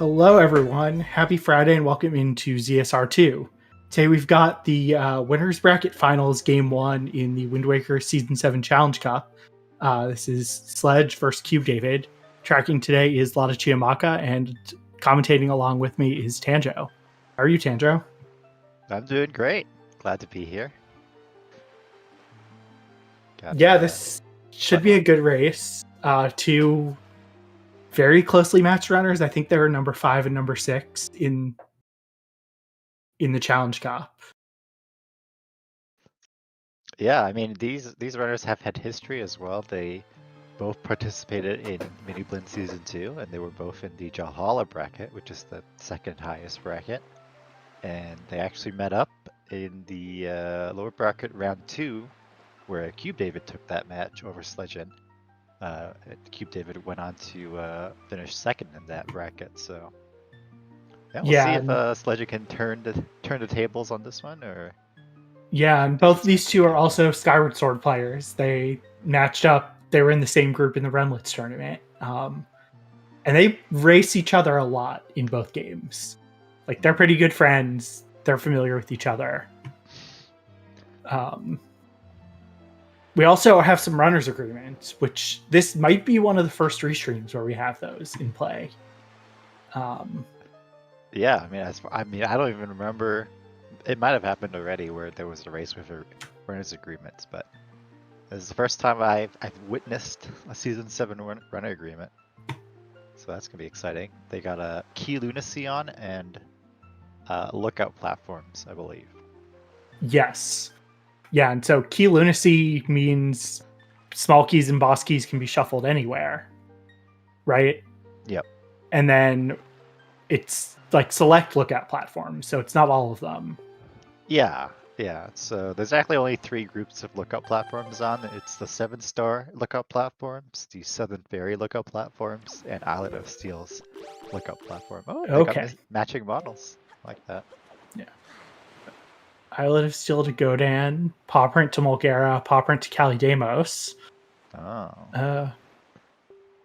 Hello, everyone. Happy Friday and welcome into ZSR2. Today we've got the Winners Bracket Finals Game 1 in the Wind Waker Season 7 Challenge Cup. This is Sledge versus CubeDavid. Tracking today is Lada Chiamaka, and commentating along with me is Tanjo. How are you, Tanjo? I'm doing great. Glad to be here. This should be a good race. Two very closely matched runners. I think they're number 5 and number 6 in the Challenge Cup. Yeah, I mean these runners have had history as well. They both participated in Mini Blend Season 2, and they were both in the Jahala bracket, which is the second highest bracket. And they actually met up in the lower bracket round 2, where CubeDavid took that match over Sledge. CubeDavid went on to finish second in that bracket. So yeah, we'll see if Sledge can turn the tables on this one, or. Yeah, and both of these two are also Skyward Sword players. They matched up. They were in the same group in the Renlitz tournament. And they race each other a lot in both games. Like, they're pretty good friends. They're familiar with each other. We also have some runners agreements, which this might be one of the first restreams where we have those in play. Yeah, I mean, I don't even remember. It might have happened already where there was a race with runners agreements, but this is the first time I've witnessed a Season 7 runner agreement. So that's gonna be exciting. They got a Key Lunacy on and lookout platforms, I believe. Yes. Yeah, and so Key Lunacy means small keys and boss keys can be shuffled anywhere, right? Yep. And then it's like select lookout platforms, so it's not all of them. Yeah. So there's actually only 3 groups of lookout platforms on. It's the 7-star lookout platforms, the Southern Fairy lookout platforms, and Island of Steel's lookout platform. Oh, they got matching models. I like that. Yeah. Islet of Steel to Godan, Paw Print to Mulgara, Paw Print to Kalidamos. Oh.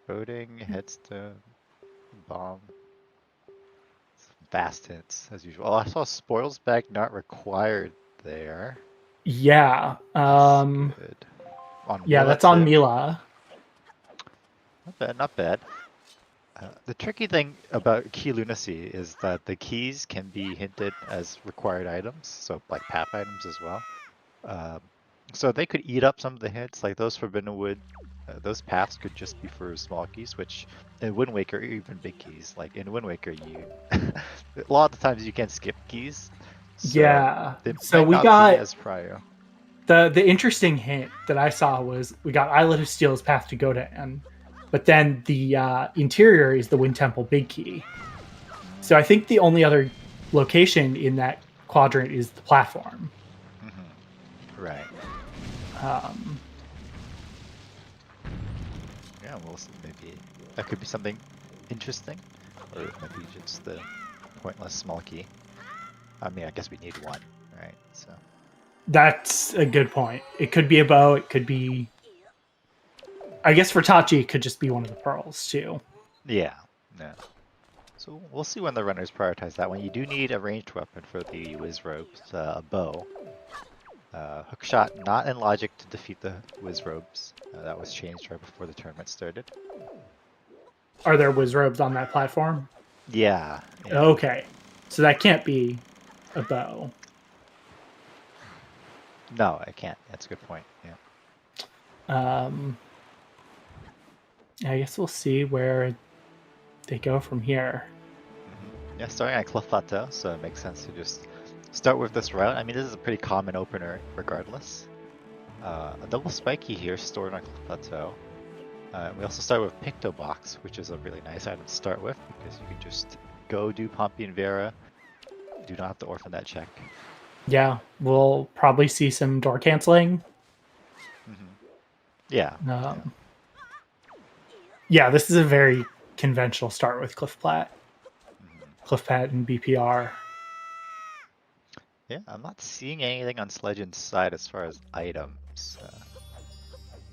Coding, Headstone, Bomb. Fast hits, as usual. Oh, I saw Spoils Bag not required there. Yeah. Good. That's on Mila. Not bad. The tricky thing about Key Lunacy is that the keys can be hinted as required items, so like path items as well. So they could eat up some of the hits, like those Forbidden Wood. Those paths could just be for small keys, which in Wind Waker, even big keys. Like in Wind Waker, you a lot of the times you can skip keys. So we got as prior. The interesting hint that I saw was we got Islet of Steel's path to Godan, but then the interior is the Wind Temple big key. So I think the only other location in that quadrant is the platform. Mm-hmm. Right. Yeah, we'll see. Maybe that could be something interesting, or maybe just the pointless small key. I mean, I guess we need one, right? So that's a good point. It could be a bow. It could be. I guess for Tachi, it could just be one of the pearls too. Yeah. So we'll see when the runners prioritize that one. You do need a ranged weapon for the Wiz Robes, a bow. Hookshot not in logic to defeat the Wiz Robes. That was changed right before the tournament started. Are there Wiz Robes on that platform? Yeah. Okay. So that can't be a bow. No, I can't. That's a good point. Yeah. I guess we'll see where they go from here. Mm-hmm. Yeah, starting at Cliff Plateau, so it makes sense to just start with this route. I mean, this is a pretty common opener regardless. A double spiky here stored on Cliff Plateau. We also start with Picto Box, which is a really nice item to start with because you can just go do Pompey and Vera. You do not have to orphan that check. Yeah, we'll probably see some door canceling. Mm-hmm. Yeah. Yeah, this is a very conventional start with Cliff Plat. Mm-hmm. Cliff Plat and BPR. Yeah, I'm not seeing anything on Sledge inside as far as items.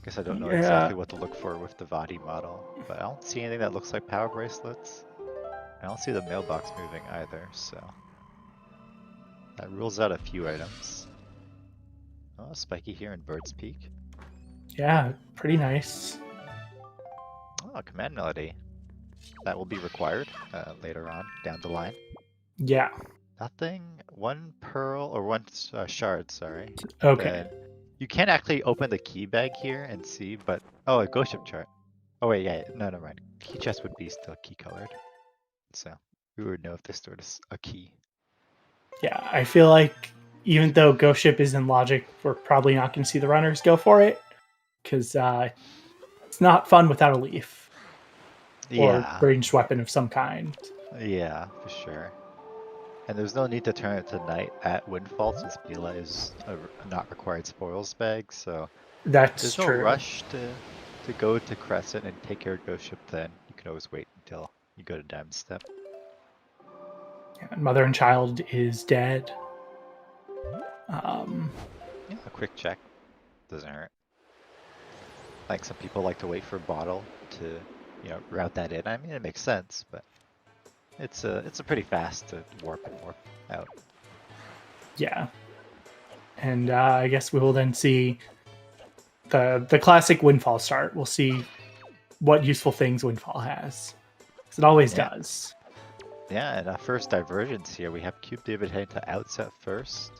Guess I don't know exactly what to look for with the Vadi model, but I don't see anything that looks like power bracelets. I don't see the mailbox moving either, so that rules out a few items. Oh, spiky here in Bird's Peak. Yeah, pretty nice. Oh, command melody. That will be required later on down the line. Yeah. Nothing. One pearl or one shard. Sorry. Okay. Then you can't actually open the key bag here and see, but oh, a ghost ship chart. Oh wait, yeah, no, never mind. Key chest would be still key colored, so we would know if this stored a key. Yeah, I feel like even though Ghost Ship is in logic, we're probably not going to see the runners go for it because it's not fun without a leaf or Yeah, ranged weapon of some kind. yeah, for sure. And there's no need to turn it to night at Windfall since Mila is a not required spoils bag, so That's there's no true. rush to go to Crescent and take care of Ghost Ship then. You can always wait until you go to Diamond Step. Yeah, Mother and Child is dead. Yeah, a quick check doesn't hurt. Like some people like to wait for Bottle to, route that in. I mean, it makes sense, but it's a pretty fast to warp and warp out. Yeah. And I guess we will then see the classic Windfall start. We'll see what useful things Windfall has. Because it always does. Yeah, and our first divergence here, we have CubeDavid heading to outset first.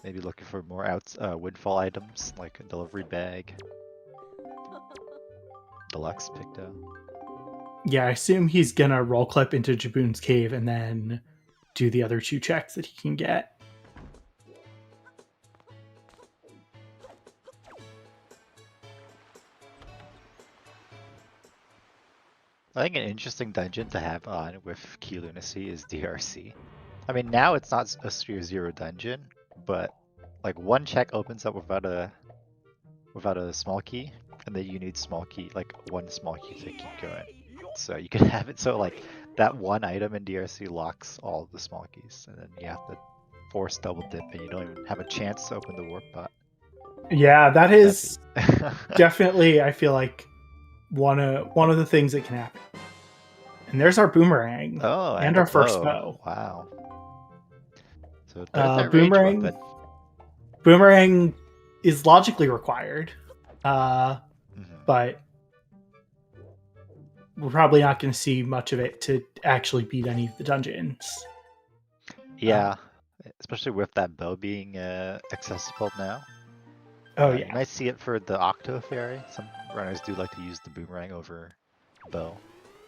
Maybe looking for more Windfall items, like a delivery bag. Deluxe Picto. Yeah, I assume he's gonna roll clip into Jaboon's cave and then do the other 2 checks that he can get. I think an interesting dungeon to have on with Key Lunacy is DRC. I mean, now it's not a Sphere 0 dungeon, but like one check opens up without a small key, and then you need small key, like one small key to keep going. So you can have it so like that one item in DRC locks all of the small keys, and then you have to force double dip, and you don't even have a chance to open the warp pot. Yeah, that is definitely, I feel like, one of the things that can happen. And there's our boomerang. Oh, and our first bow. Wow. So there's that boomerang. range weapon. Boomerang is logically required, but we're probably not going to see much of it to actually beat any of the dungeons. Yeah, especially with that bow being accessible now. Oh yeah, you might see it for the Octo Fairy. Some runners do like to use the boomerang over bow.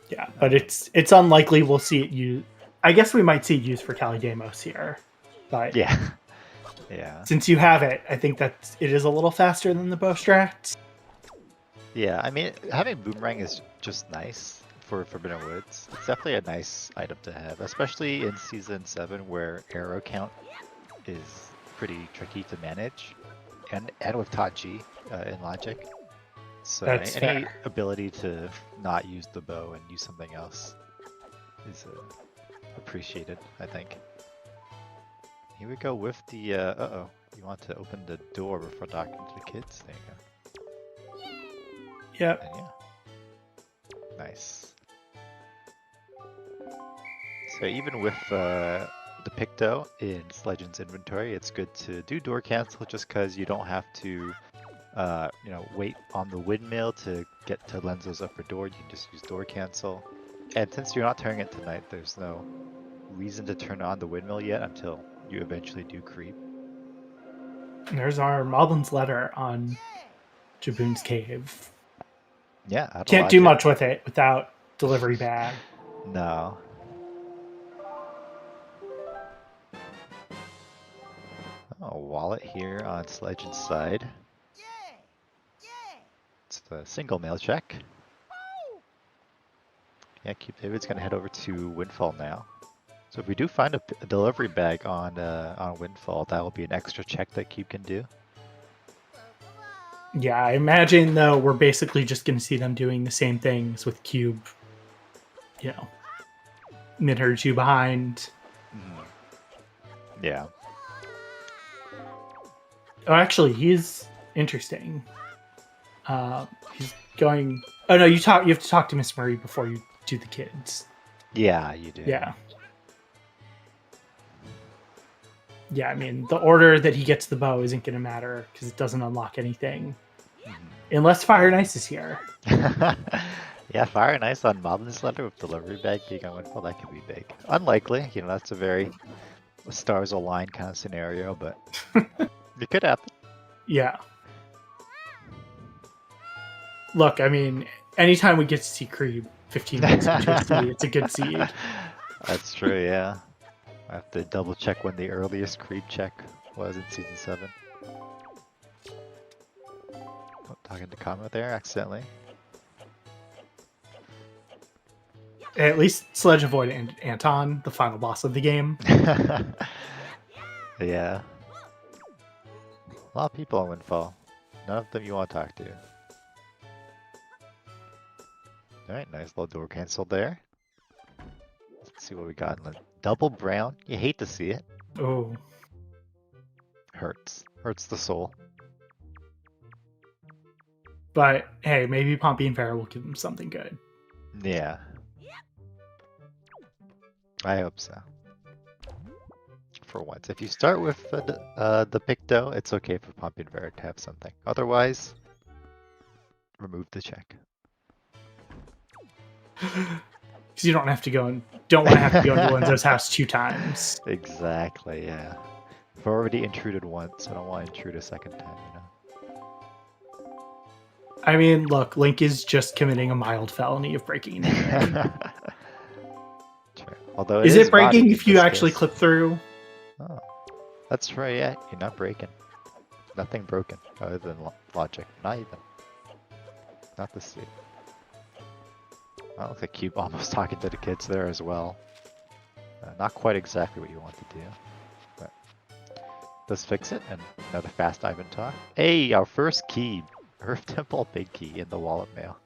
Yeah, but it's unlikely we'll see it used. I guess we might see it used for Calidamos here, but yeah. Since you have it, I think that it is a little faster than the bow strats. Yeah, I mean, having boomerang is just nice for Forbidden Woods. It's definitely a nice item to have, especially in Season 7 where arrow count is pretty tricky to manage, and with Tachi in Logic. So any ability to not use the bow and use something else is appreciated, I think. Here we go with the, you want to open the door before talking to the kids? There you go. Yep. Yeah. Nice. So even with the Picto in Sledge's inventory, it's good to do door cancel just because you don't have to, wait on the windmill to get to Lenzo's upper door. You can just use door cancel. And since you're not turning it tonight, there's no reason to turn on the windmill yet until you eventually do creep. And there's our Moblin's letter on Jaboon's cave. Yeah, can't do much with it without delivery bag. No. Oh, wallet here on Sledge's side. It's the single mail check. Yeah, CubeDavid's gonna head over to Windfall now. So if we do find a delivery bag on Windfall, that will be an extra check that Cube can do. Yeah, I imagine though we're basically just going to see them doing the same things with Cube. Mid-Herju behind. Yeah. Oh, actually, he's interesting. He's going. Oh no, you have to talk to Miss Murray before you do the kids. Yeah, you do. Yeah. Yeah, I mean, the order that he gets the bow isn't going to matter because it doesn't unlock anything. Unless Fire and Ice is here. Yeah, Fire and Ice on Moblin's Letter with delivery bag being on Windfall, that could be big. Unlikely, that's a very stars align kind of scenario, but it could happen. Yeah. Look, I mean, anytime we get to see Creed 15 minutes into a seed, it's a good seed. That's true, yeah. I have to double check when the earliest Creed check was in Season 7. Oh, talking to Kama there accidentally. At least Sledge avoided Anton, the final boss of the game. Yeah. A lot of people on Windfall. None of them you want to talk to. Alright, nice little door cancel there. Let's see what we got. Double brown. You hate to see it. Oh. Hurts. Hurts the soul. But hey, maybe Pompey and Farrah will give him something good. Yeah. I hope so. For once. If you start with the Picto, it's okay for Pompey and Farrah to have something. Otherwise, remove the check. Because you don't want to have to go into Lorenzo's house 2 times. Exactly, yeah. I've already intruded once, I don't want to intrude a second time, I mean, look, Link is just committing a mild felony of breaking in. True. Although is it breaking modding if you in this actually case. clip through? Oh, that's right, yeah. You're not breaking. Nothing broken other than logic. Not even. Not the seed. That looks like Cube almost talking to the kids there as well. Not quite exactly what you want to do, but let's fix it. And another fast Ivan talk. Hey, our first key, Earth Temple Big Key in the wallet mail.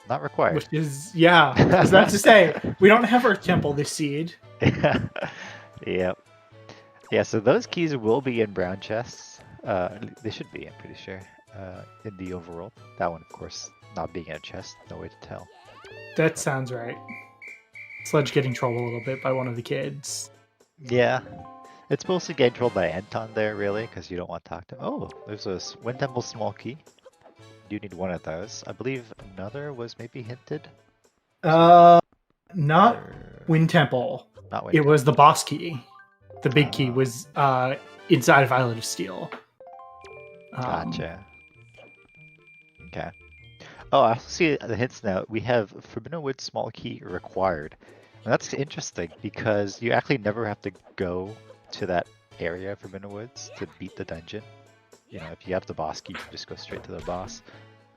Not required. Which is, yeah, I was about to say, we don't have Earth Temple this seed. Yep. Yeah, so those keys will be in brown chests. They should be, I'm pretty sure, in the overworld. That one, of course, not being in a chest, no way to tell. That sounds right. Sledge getting trolled a little bit by one of the kids. Yeah. It's mostly getting trolled by Anton there, really, because you don't want to talk to him. Oh, there's a Wind Temple small key. You need one of those. I believe another was maybe hinted. Not Or... Wind Temple. Not Wind It Temple. was the boss key. The big key was inside of Island of Steel. Gotcha. Okay. Oh, I also see the hints now. We have Forbidden Wood small key required. And that's interesting because you actually never have to go to that area of Forbidden Woods to beat the dungeon. If you have the boss key, you can just go straight to the boss.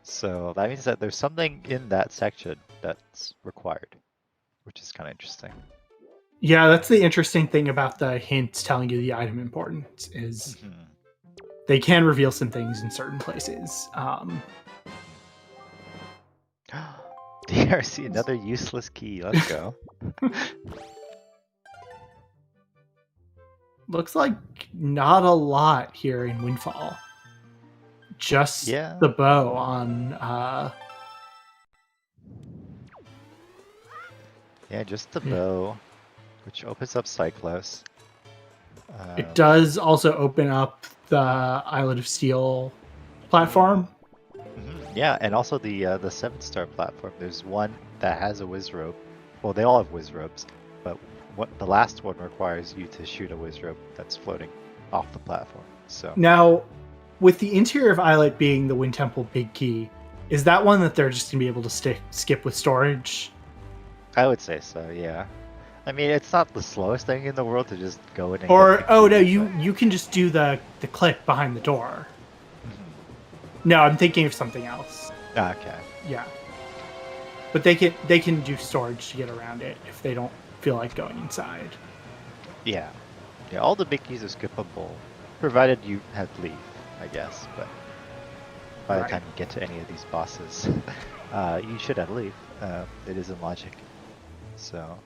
So that means that there's something in that section that's required, which is kind of interesting. Yeah, that's the interesting thing about the hints telling you the item importance is they can reveal some things in certain places. DRC, another useless key. Let's go. Looks like not a lot here in Windfall. Just the bow on... Yeah, just the bow, which opens up Cyclos. It does also open up the Island of Steel platform. Yeah, and also the 7-star platform. There's one that has a whiz rope. Well, they all have whiz ropes, but the last one requires you to shoot a whiz rope that's floating off the platform. So now, with the interior of Islet being the Wind Temple Big Key, is that one that they're just gonna be able to skip with storage? I would say so. Yeah. I mean, it's not the slowest thing in the world to just go in. You can just do the clip behind the door. No, I'm thinking of something else. Okay. Yeah. But they can do storage to get around it if they don't feel like going inside. Yeah. Yeah, all the big keys are skippable, provided you have leave, I guess. But by the time you get to any of these bosses, you should have leave. It is in logic. So.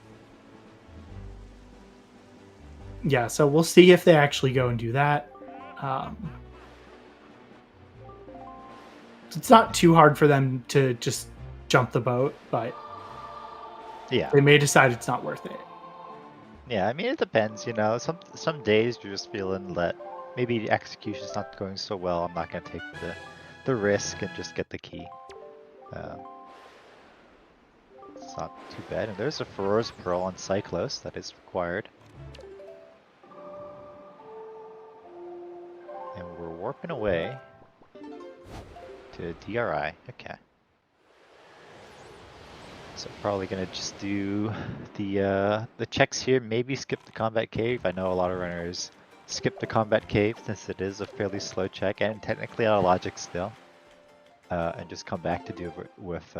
Yeah, so we'll see if they actually go and do that. It's not too hard for them to just jump the boat, but Yeah. They may decide it's not worth it. Yeah, I mean, it depends, you know. Some days you're just feeling that maybe the execution's not going so well. I'm not gonna take the risk and just get the key. It's not too bad. And there's a Feroz Pearl on Cyclos that is required. And we're warping away to DRI. Okay. So probably gonna just do the checks here. Maybe skip the combat cave. I know a lot of runners skip the combat cave since it is a fairly slow check and technically out of logic still. And just come back to do it with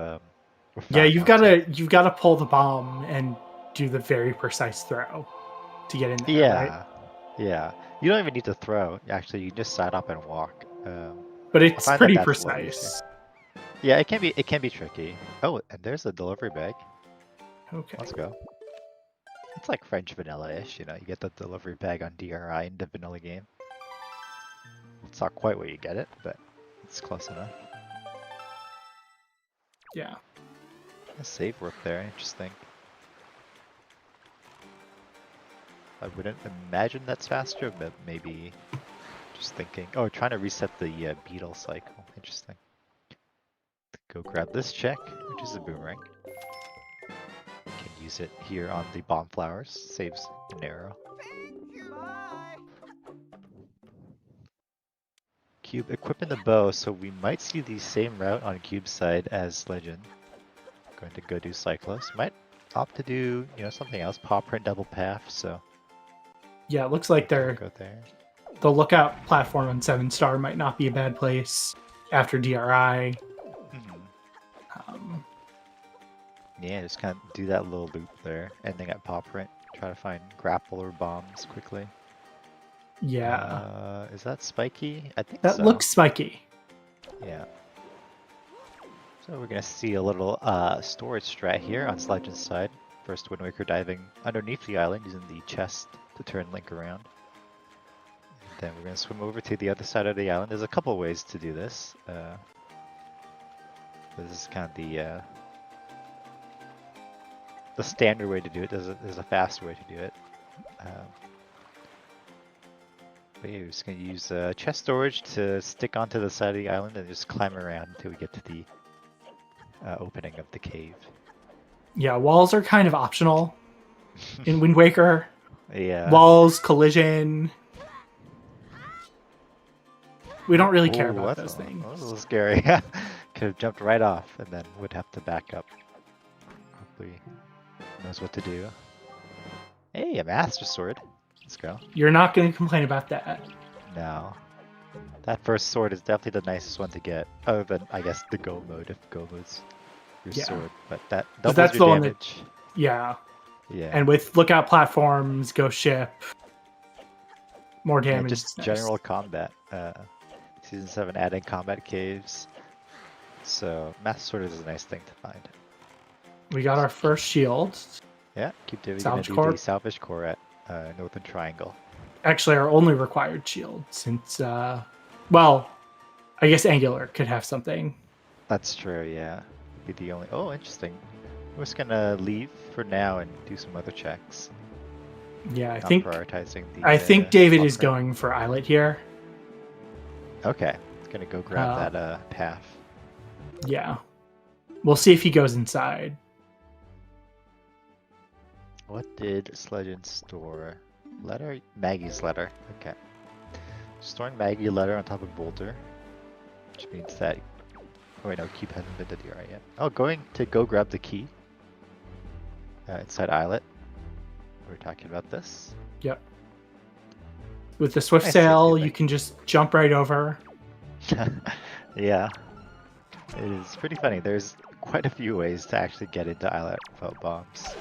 Yeah, you've firepower. gotta pull the bomb and do the very precise throw to get in there, right? Yeah, yeah. You don't even need to throw. Actually, you just side up and walk. But I it's find that pretty that's a lot easier. precise. Yeah, it can be tricky. Oh, and there's a delivery bag. Okay. Let's go. It's like French vanilla-ish, you know. You get the delivery bag on DRI in the vanilla game. It's not quite where you get it, but it's close enough. Yeah. A save work there, interesting. I wouldn't imagine that's faster, but maybe just thinking. Oh, trying to reset the beetle cycle. Interesting. Go grab this check, which is a boomerang. Can use it here on the bomb flowers. Saves an arrow. Cube equipping the bow, so we might see the same route on Cube's side as Legend. Going to go do Cyclos. Might opt to do, you know, something else. Paw print double path, so Yeah, it looks like go there. the lookout platform on 7-star might not be a bad place after DRI. Yeah, just kind of do that little loop there, ending at paw print. Try to find grapple or bombs quickly. Yeah. Is that spiky? I think That so. looks spiky. Yeah. So we're gonna see a little storage strat here on Sledge's side. First Wind Waker diving underneath the island using the chest to turn Link around. And then we're gonna swim over to the other side of the island. There's a couple ways to do this. This is kind of the standard way to do it. There's a faster way to do it. But yeah, we're just gonna use chest storage to stick onto the side of the island and just climb around until we get to the opening of the cave. Yeah, walls are kind of optional in Wind Waker. Yeah. Walls, collision. We don't really care Ooh, about that's those things. That was a little scary. Could have jumped right off and then would have to back up. Hopefully knows what to do. Hey, a Master Sword. Let's go. You're not going to complain about that. No. That first sword is definitely the nicest one to get. Other than, I guess, the Go mode, if Go mode's your sword. But that doubles that's your the one damage. Yeah. Yeah. And with lookout platforms, go ship, more damage. And just general combat. Season 7 adding combat caves. So Master Sword is a nice thing to find. We got our first shield. Yeah, CubeDavid gonna do the Salvage Core at Northern Triangle. Actually, our only required shield, since, well, I guess Angular could have something. That's true, yeah. Be the only. Oh, interesting. We're just gonna leave for now and do some other checks. Yeah, Not prioritizing the. I think David is going for Islet here. Okay, gonna go grab that path. Yeah, we'll see if he goes inside. What did Sledge store? Letter? Maggie's letter. Okay. Storing Maggie letter on top of Boulder. Which means that... Oh wait, no, Cube hasn't been to DRI yet. Oh, going to go grab the key. Inside Islet. We're talking about this. Yep. With the Swift Sail, you can just jump right over. Yeah. It is pretty funny. There's quite a few ways to actually get into Islet without bombs.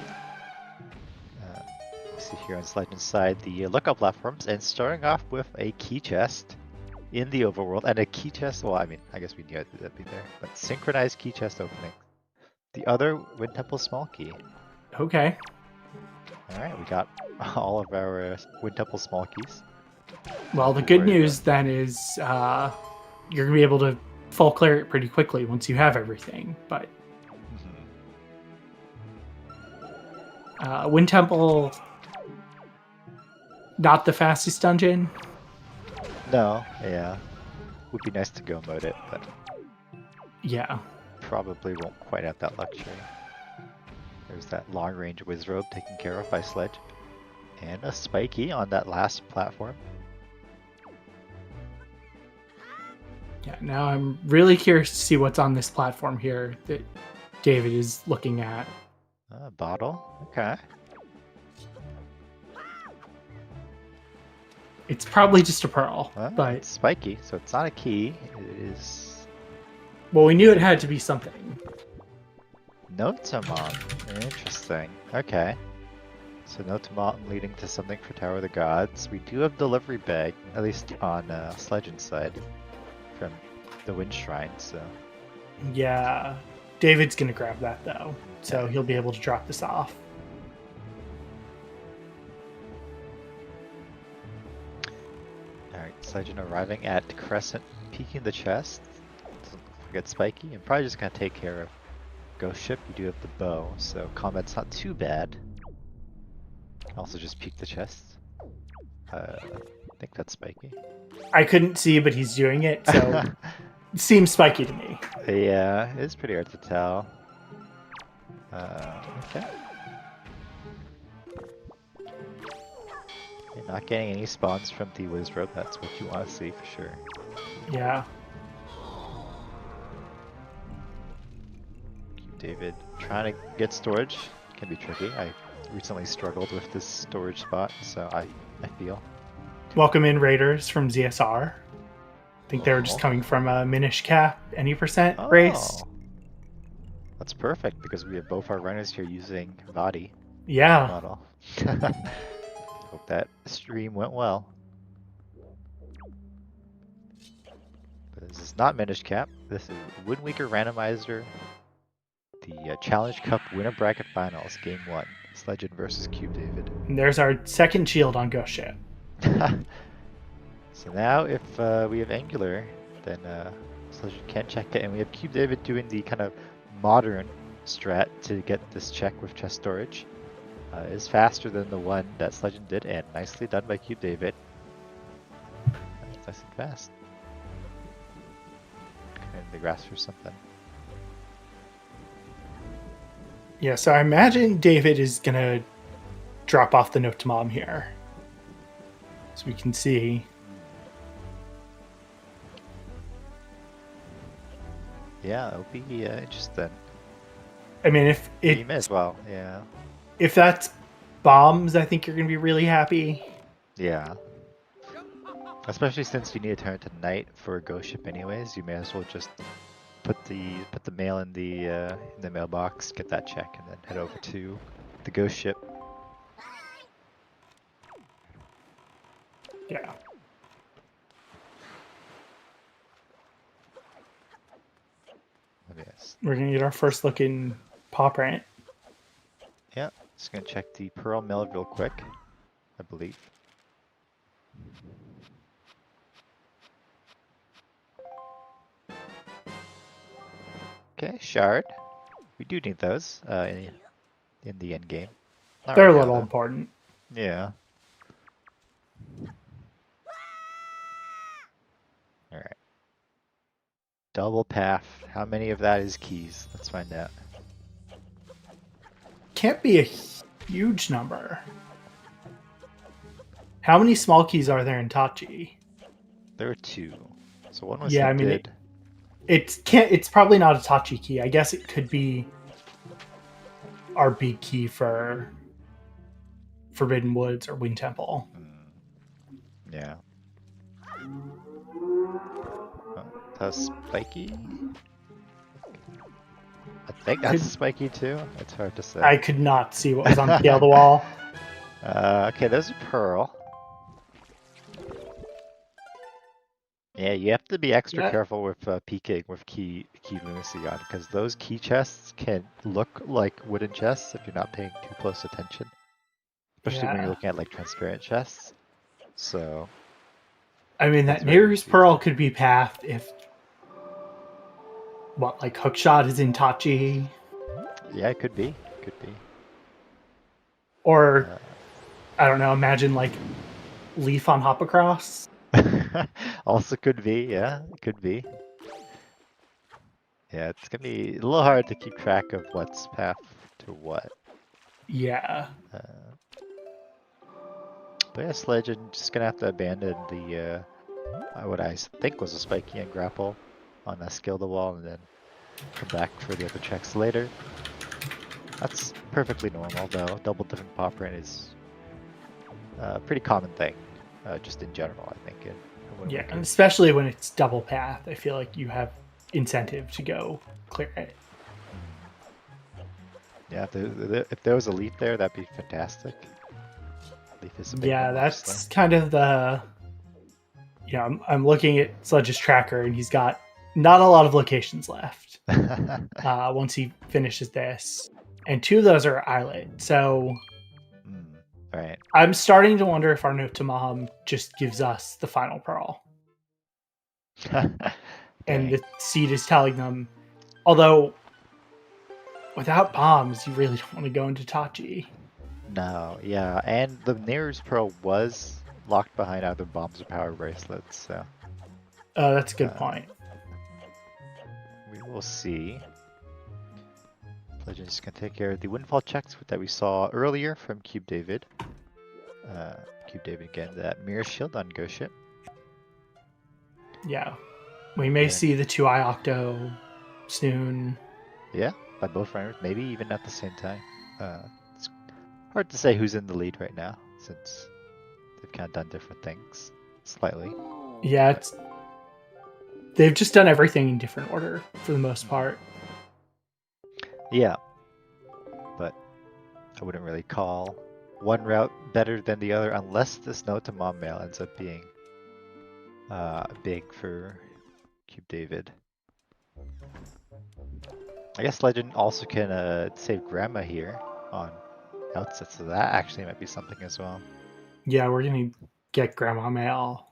See here on Sledge's side the lookout platforms, and starting off with a key chest in the overworld, and a key chest, well, I mean, I guess we knew that'd be there, but synchronized key chest opening. The other Wind Temple small key. Okay. Alright, we got all of our Wind Temple small keys. Well, the good news then is you're going to be able to full clear it pretty quickly once you have everything, but... Wind Temple, not the fastest dungeon. No, yeah. Would be nice to go mode it, but Yeah. probably won't quite have that luxury. There's that long range whiz robe taken care of by Sledge. And a spiky on that last platform. Yeah, now I'm really curious to see what's on this platform here that David is looking at. A bottle, okay. It's probably just a pearl, Well, but it's spiky, so it's not a key. It is well, we knew it had to be something. Notamon. Interesting. Okay. So Notamon leading to something for Tower of the Gods. We do have delivery bag, at least on Sledge side, from the Wind Shrine. So Yeah, David's gonna grab that though, so he'll be able to drop this off. all right, Sledge arriving at Crescent, peeking the chest. Don't forget Spiky. I'm probably just gonna take care of Ghost Ship. You do have the bow, so combat's not too bad. Also just peek the chest. I think that's Spiky. I couldn't see, but he's doing it, so it seems spiky to me. Yeah, it's pretty hard to tell. Okay. You're not getting any spawns from the Wiz Robe, that's what you want to see for sure. Yeah. David trying to get storage can be tricky. I recently struggled with this storage spot, so I feel. Welcome in Raiders from ZSR. I think they were just coming from a Minish Cap any percent race. That's perfect because we have both our runners here using Vadi Yeah. model. Hope that stream went well. But this is not Minish Cap. This is Wind Waker Randomizer. The Challenge Cup Winner Bracket Finals, Game 1. Sledge versus CubeDavid. And there's our second shield on Ghost Ship. So now if we have Angular, then Sledge can check it, and we have CubeDavid doing the kind of modern strat to get this check with chest storage. Is faster than the one that Sledge did, and nicely done by CubeDavid. That's nice and fast. In the grass or something. Yeah, so I imagine David is gonna drop off the note to mom here. So we can see. Yeah, it'll be interesting. I mean, if You may as well, yeah. If that's bombs, I think you're gonna be really happy. Yeah. Especially since you need to turn it to night for a ghost ship anyways, you may as well just put the mail in the mailbox, get that check, and then head over to the ghost ship. Yeah. Yes. We're gonna get our first look in paw print. Yeah, just gonna check the Pearl mail real quick, I believe. Okay, shard. We do need those in the end game. Not They're right a now, little though. important. Yeah. Alright. Double path. How many of that is keys? Let's find out. Can't be a huge number. How many small keys are there in Tachi? There were 2. So one was Yeah, I mean, hinted. it's probably not a Tachi key. I guess it could be our big key for Forbidden Woods or Wind Temple. Yeah. Oh, that's spiky? I think that's spiky too. It's hard to say. I could not see what was on the tail of the wall. Okay, there's a pearl. Yeah, you have to be extra careful with peeking with key lunacy on, because those key chests can look like wooden chests if you're not paying too close attention. Especially when you're looking at like transparent chests. So I mean, that Nehru's Pearl could be path if like Hookshot is in Tachi. Yeah, it could be. Could be. Or I don't know. Imagine like Leaf on Hop Across. Also could be, yeah, it could be. Yeah, it's gonna be a little hard to keep track of what's path to what. Yeah. But yeah, Sledge, I'm just gonna have to abandon the what I think was a spiky and grapple on a skill the wall, and then come back for the other checks later. That's perfectly normal, though. Double different pop print is a pretty common thing, just in general, I think. In Wind Yeah, Waker. and especially when it's double path, I feel like you have incentive to go clear it. Yeah, if there was a leaf there, that'd be fantastic. Leaf is a big Yeah, one, obviously. that's kind of the. Yeah, I'm looking at Sledge's tracker, and he's got not a lot of locations left once he finishes this, and 2 of those are islet. So Right. I'm starting to wonder if our note to mom just gives us the final pearl. And the seed is telling them, although without bombs, you really don't want to go into Tachi. No, yeah, and the nearest pearl was locked behind either bombs or power bracelets, so. That's a good point. We will see. Legends can take care of the windfall checks that we saw earlier from CubeDavid. CubeDavid again, that mirror shield on Ghost Ship. Yeah. We may see the 2-eye Octo soon. Yeah, by both runners, maybe even at the same time. It's hard to say who's in the lead right now, since they've kind of done different things slightly. Yeah, they've just done everything in different order for the most part. Yeah, but I wouldn't really call one route better than the other unless this note to mom mail ends up being big for CubeDavid. I guess Legend also can save Grandma here on outset, so that actually might be something as well. Yeah, we're gonna get Grandma mail.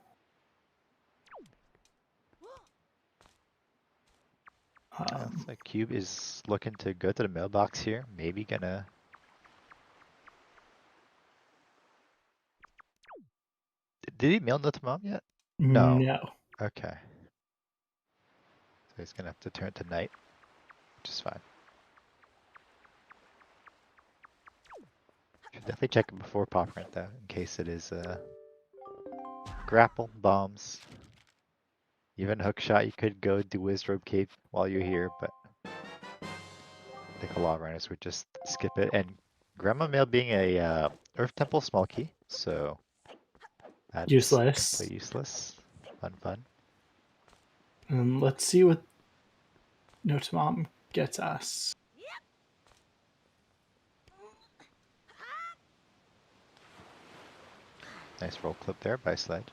Looks like Cube is looking to go to the mailbox here. Maybe gonna. Did he mail note to mom yet? No. Okay. So he's gonna have to turn to night, which is fine. Should definitely check it before pop print though, in case it is grapple, bombs, even hook shot. You could go do Wizrobe Cape while you're here, but I think a lot of runners would just skip it. And Grandma Mail being a Earth Temple small key, so that's Useless. completely useless. Fun. And let's see what Note to Mom gets us. Nice roll clip there by Sledge.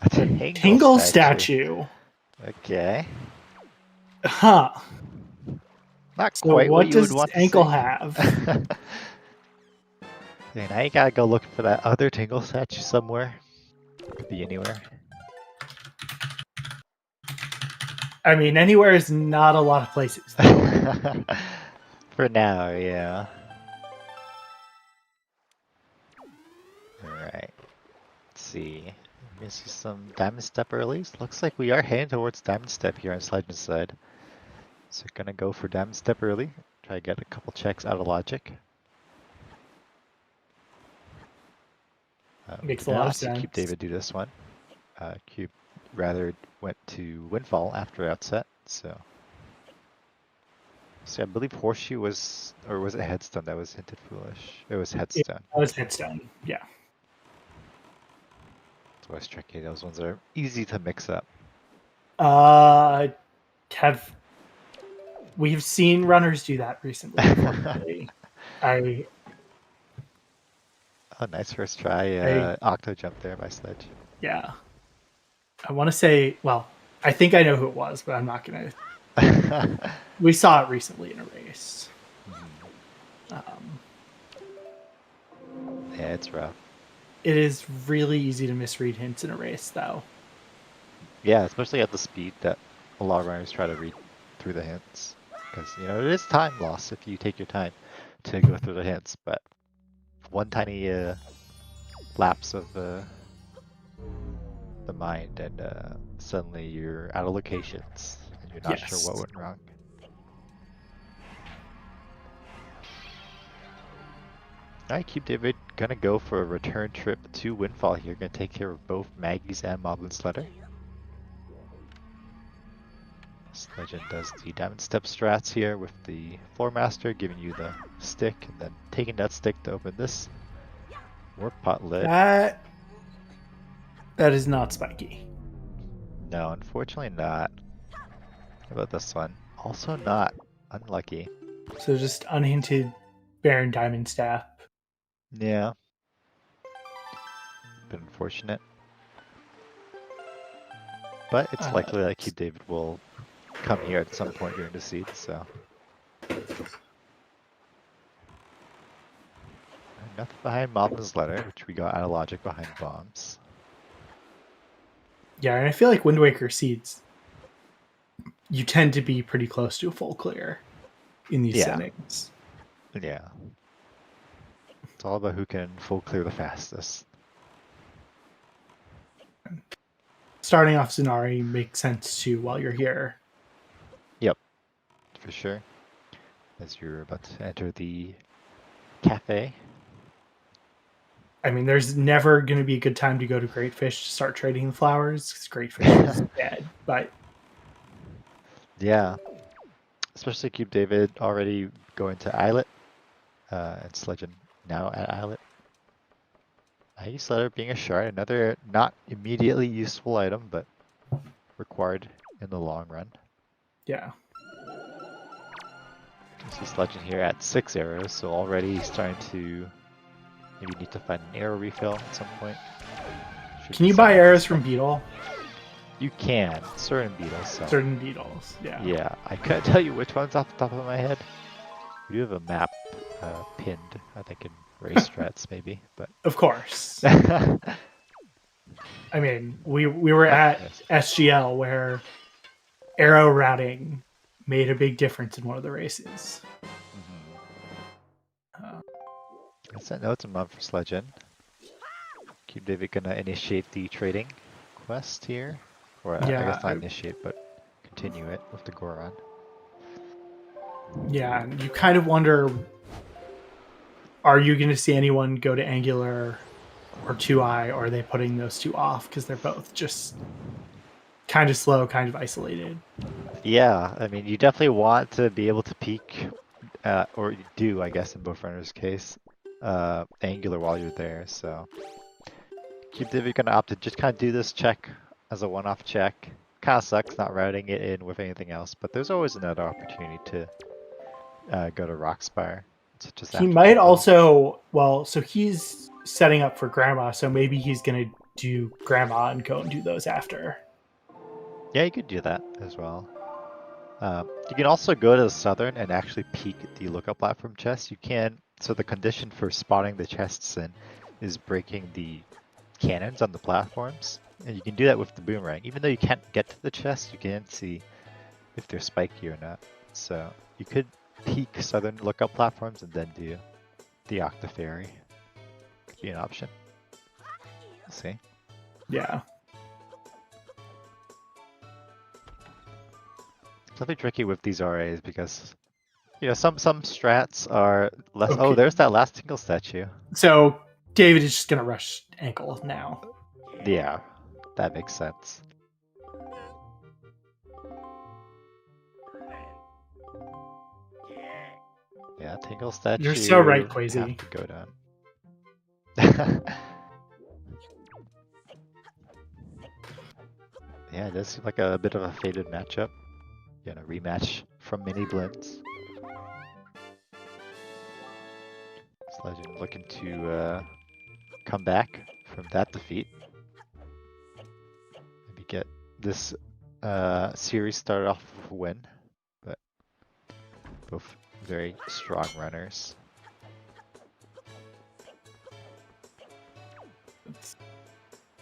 A Tingle statue. Okay. Huh. Not So quite what you would does want to Ankle see. have? Okay, now you gotta go looking for that other Tingle statue somewhere. Could be anywhere. I mean, anywhere is not a lot of places. For now, yeah. Alright. Let's see. We see some Diamond Step earlies. Looks like we are heading towards Diamond Step here on Sledge's side. So gonna go for Diamond Step early. Try to get a couple checks out of Logic. Makes a lot of see sense. CubeDavid do this one. Cube rather went to Windfall after outset, so. See, I believe Horseshoe was, or was it Headstone that was hinted foolish? It was Headstone. That was Headstone, yeah. It's always tricky. Those ones are easy to mix up. We've seen runners do that recently, unfortunately. Oh, nice first try. Octo jump there by Sledge. Yeah. I want to say, well, I think I know who it was, but I'm not going to. We saw it recently in a race. Yeah, it's rough. It is really easy to misread hints in a race, though. Yeah, especially at the speed that a lot of runners try to read through the hints. because it is time loss if you take your time to go through the hints, but one tiny lapse of the mind and suddenly you're out of locations and you're not sure what Yes. went wrong. Alright, CubeDavid gonna go for a return trip to Windfall here, gonna take care of both Maggie's and Moblin's letter. Sledge does the Diamond Step strats here with the Floor Master, giving you the stick, and then taking that stick to open this Warp Pot lid. That is not spiky. No, unfortunately not. How about this one? Also not. Unlucky. So just unhinted Baron Diamond Staff. Yeah. Bit unfortunate. But it's likely that CubeDavid will come here at some point during the seed, so. Nothing behind Moblin's letter, which we got out of logic behind bombs. Yeah, and I feel like Wind Waker seeds, you tend to be pretty close to a full clear in these settings. Yeah. It's all about who can full clear the fastest. Starting off Zanari makes sense too while you're here. Yep, for sure. As you're about to enter the cafe. I mean, there's never going to be a good time to go to Great Fish to start trading the flowers because Great Fish is dead. But yeah, especially CubeDavid already going to Islet, and Sledge now at Islet. Ice Letter being a shard, another not immediately useful item, but required in the long run. Yeah. You see Sledge here at 6 arrows, so already starting to maybe need to find an arrow refill at some point. Can you buy arrows from Beetle? You can, certain beetles. So. Certain beetles, yeah. Yeah, I couldn't tell you which ones off the top of my head. We do have a map pinned, I think in race strats maybe, but of course. I mean, we were at SGL where arrow routing made a big difference in one of the races. Let's send notes a month for Sledge. CubeDavid gonna initiate the trading quest here, or I guess not initiate, but continue it with the Goron. Yeah, and you kind of wonder, are you going to see anyone go to Angular or 2i, or are they putting those two off because they're both just kind of slow, kind of isolated? Yeah, I mean, you definitely want to be able to peek, or you do, I guess, in both runners' case, Angular while you're there, so. CubeDavid gonna opt to just kind of do this check as a one-off check. Kind of sucks not routing it in with anything else, but there's always another opportunity to go to Rockspire. He might also, so he's setting up for Grandma, so maybe he's going to do Grandma and go and do those after. Yeah, you could do that as well. You can also go to the Southern and actually peek the lookup platform chest. You can, so the condition for spotting the chests in is breaking the cannons on the platforms, and you can do that with the boomerang. Even though you can't get to the chest, you can see if they're spiky or not. So you could peek Southern lookup platforms and then do the Octafairy. Could be an option. We'll see. Yeah. It's definitely tricky with these RAs because some strats are less. Okay. Oh, there's that last Tingle statue. So David is just gonna rush ankle now. Yeah, that makes sense. Yeah, Tingle statue. You're so right, Quasi. Have to go down. Yeah, this seems like a bit of a faded matchup. A rematch from Mini Blends. Sledge looking to come back from that defeat. Maybe get this series started off with a win, but both very strong runners.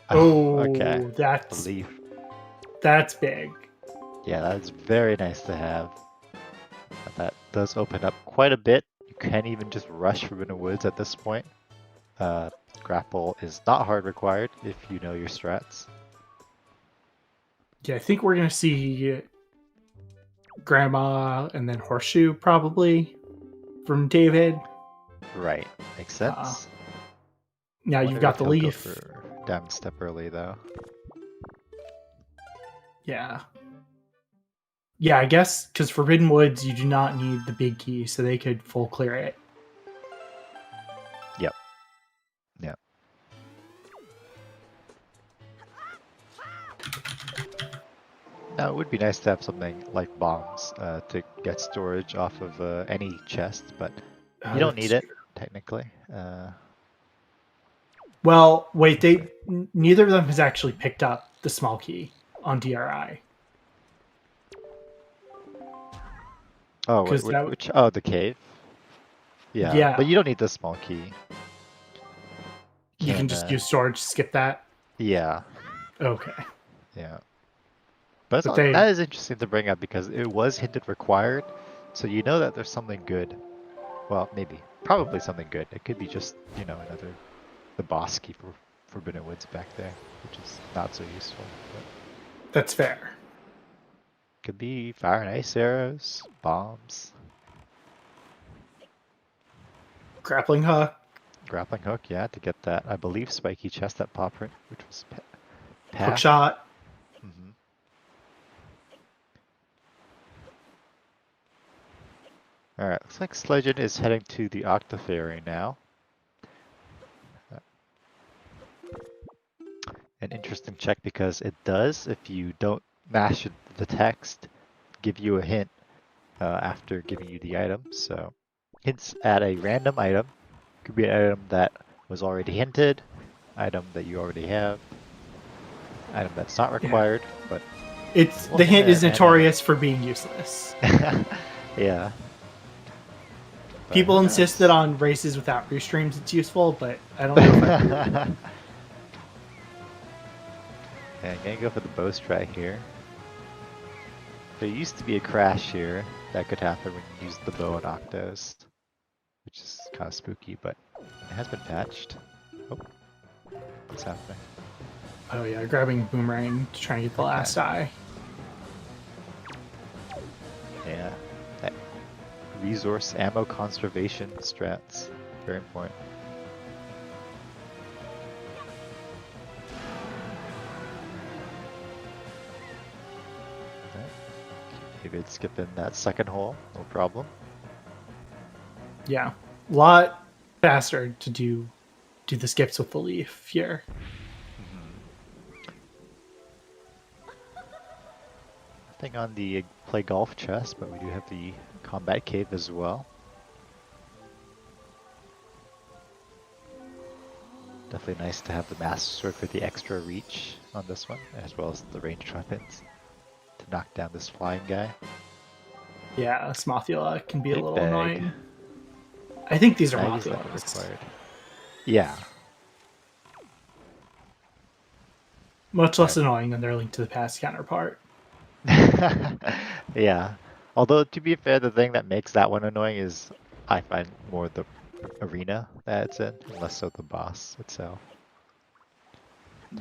Oh, okay. That's big. Yeah, that's very nice to have. does open up quite a bit. You can even just rush Forbidden Woods at this point. Grapple is not hard required if you know your strats. Yeah, I think we're gonna see Grandma and then Horseshoe probably from David. Right, makes sense. Now you've got the He'll go leaf. for Diamond Step early though. Yeah. Yeah, I guess because Forbidden Woods, you do not need the big key, so they could full clear it. Yep. Yep. Now it would be nice to have something like bombs to get storage off of any chest, but you don't need it technically. Well, wait, neither of them has actually picked up the small key on DRI. Oh, 'Cause which? Oh, the cave. Yeah, Yeah. but you don't need the small key. You can just use storage, skip that. Yeah. Okay. Yeah. But But that is interesting to bring up because it was hinted required, so you know that there's something good. Well, maybe, probably something good. It could be just, you know, the boss key for Forbidden Woods back there, which is not so useful. But that's fair. could be fire and ice arrows, bombs, Grappling hook. grappling hook, yeah, to get that, I believe, spiky chest that pop print, which was Hook shot. Mm-hmm. Alright, looks like Sledge is heading to the Octofairy now. An interesting check because it does, if you don't mash the text, give you a hint after giving you the item. So hints at a random item. Could be an item that was already hinted, item that you already have, item that's not required, but the hint is notorious for being useless. yeah. People insist that on races without restreams it's useful, but I don't know if I agree. Yeah, I'm gonna go for the bow strat here. There used to be a crash here that could happen when you use the bow and Octos, which is kind of spooky, but it has been patched. Oh, what's happening? Oh yeah, grabbing boomerang to try and get the last eye. Yeah, that resource ammo conservation strats, very important. David skipping that second hole, no problem. Yeah, a lot faster to do the skips with the leaf here. Nothing on the play golf chest, but we do have the combat cave as well. Definitely nice to have the Master Sword for the extra reach on this one, as well as the ranged weapons to knock down this flying guy. Yeah, Smothula can be a little bag. annoying. I think these are Bag is not Mothulas. required. Yeah. Much less annoying than their Link to the Past counterpart. Yeah. Although, to be fair, the thing that makes that one annoying is I find more the arena that it's in, and less so the boss itself.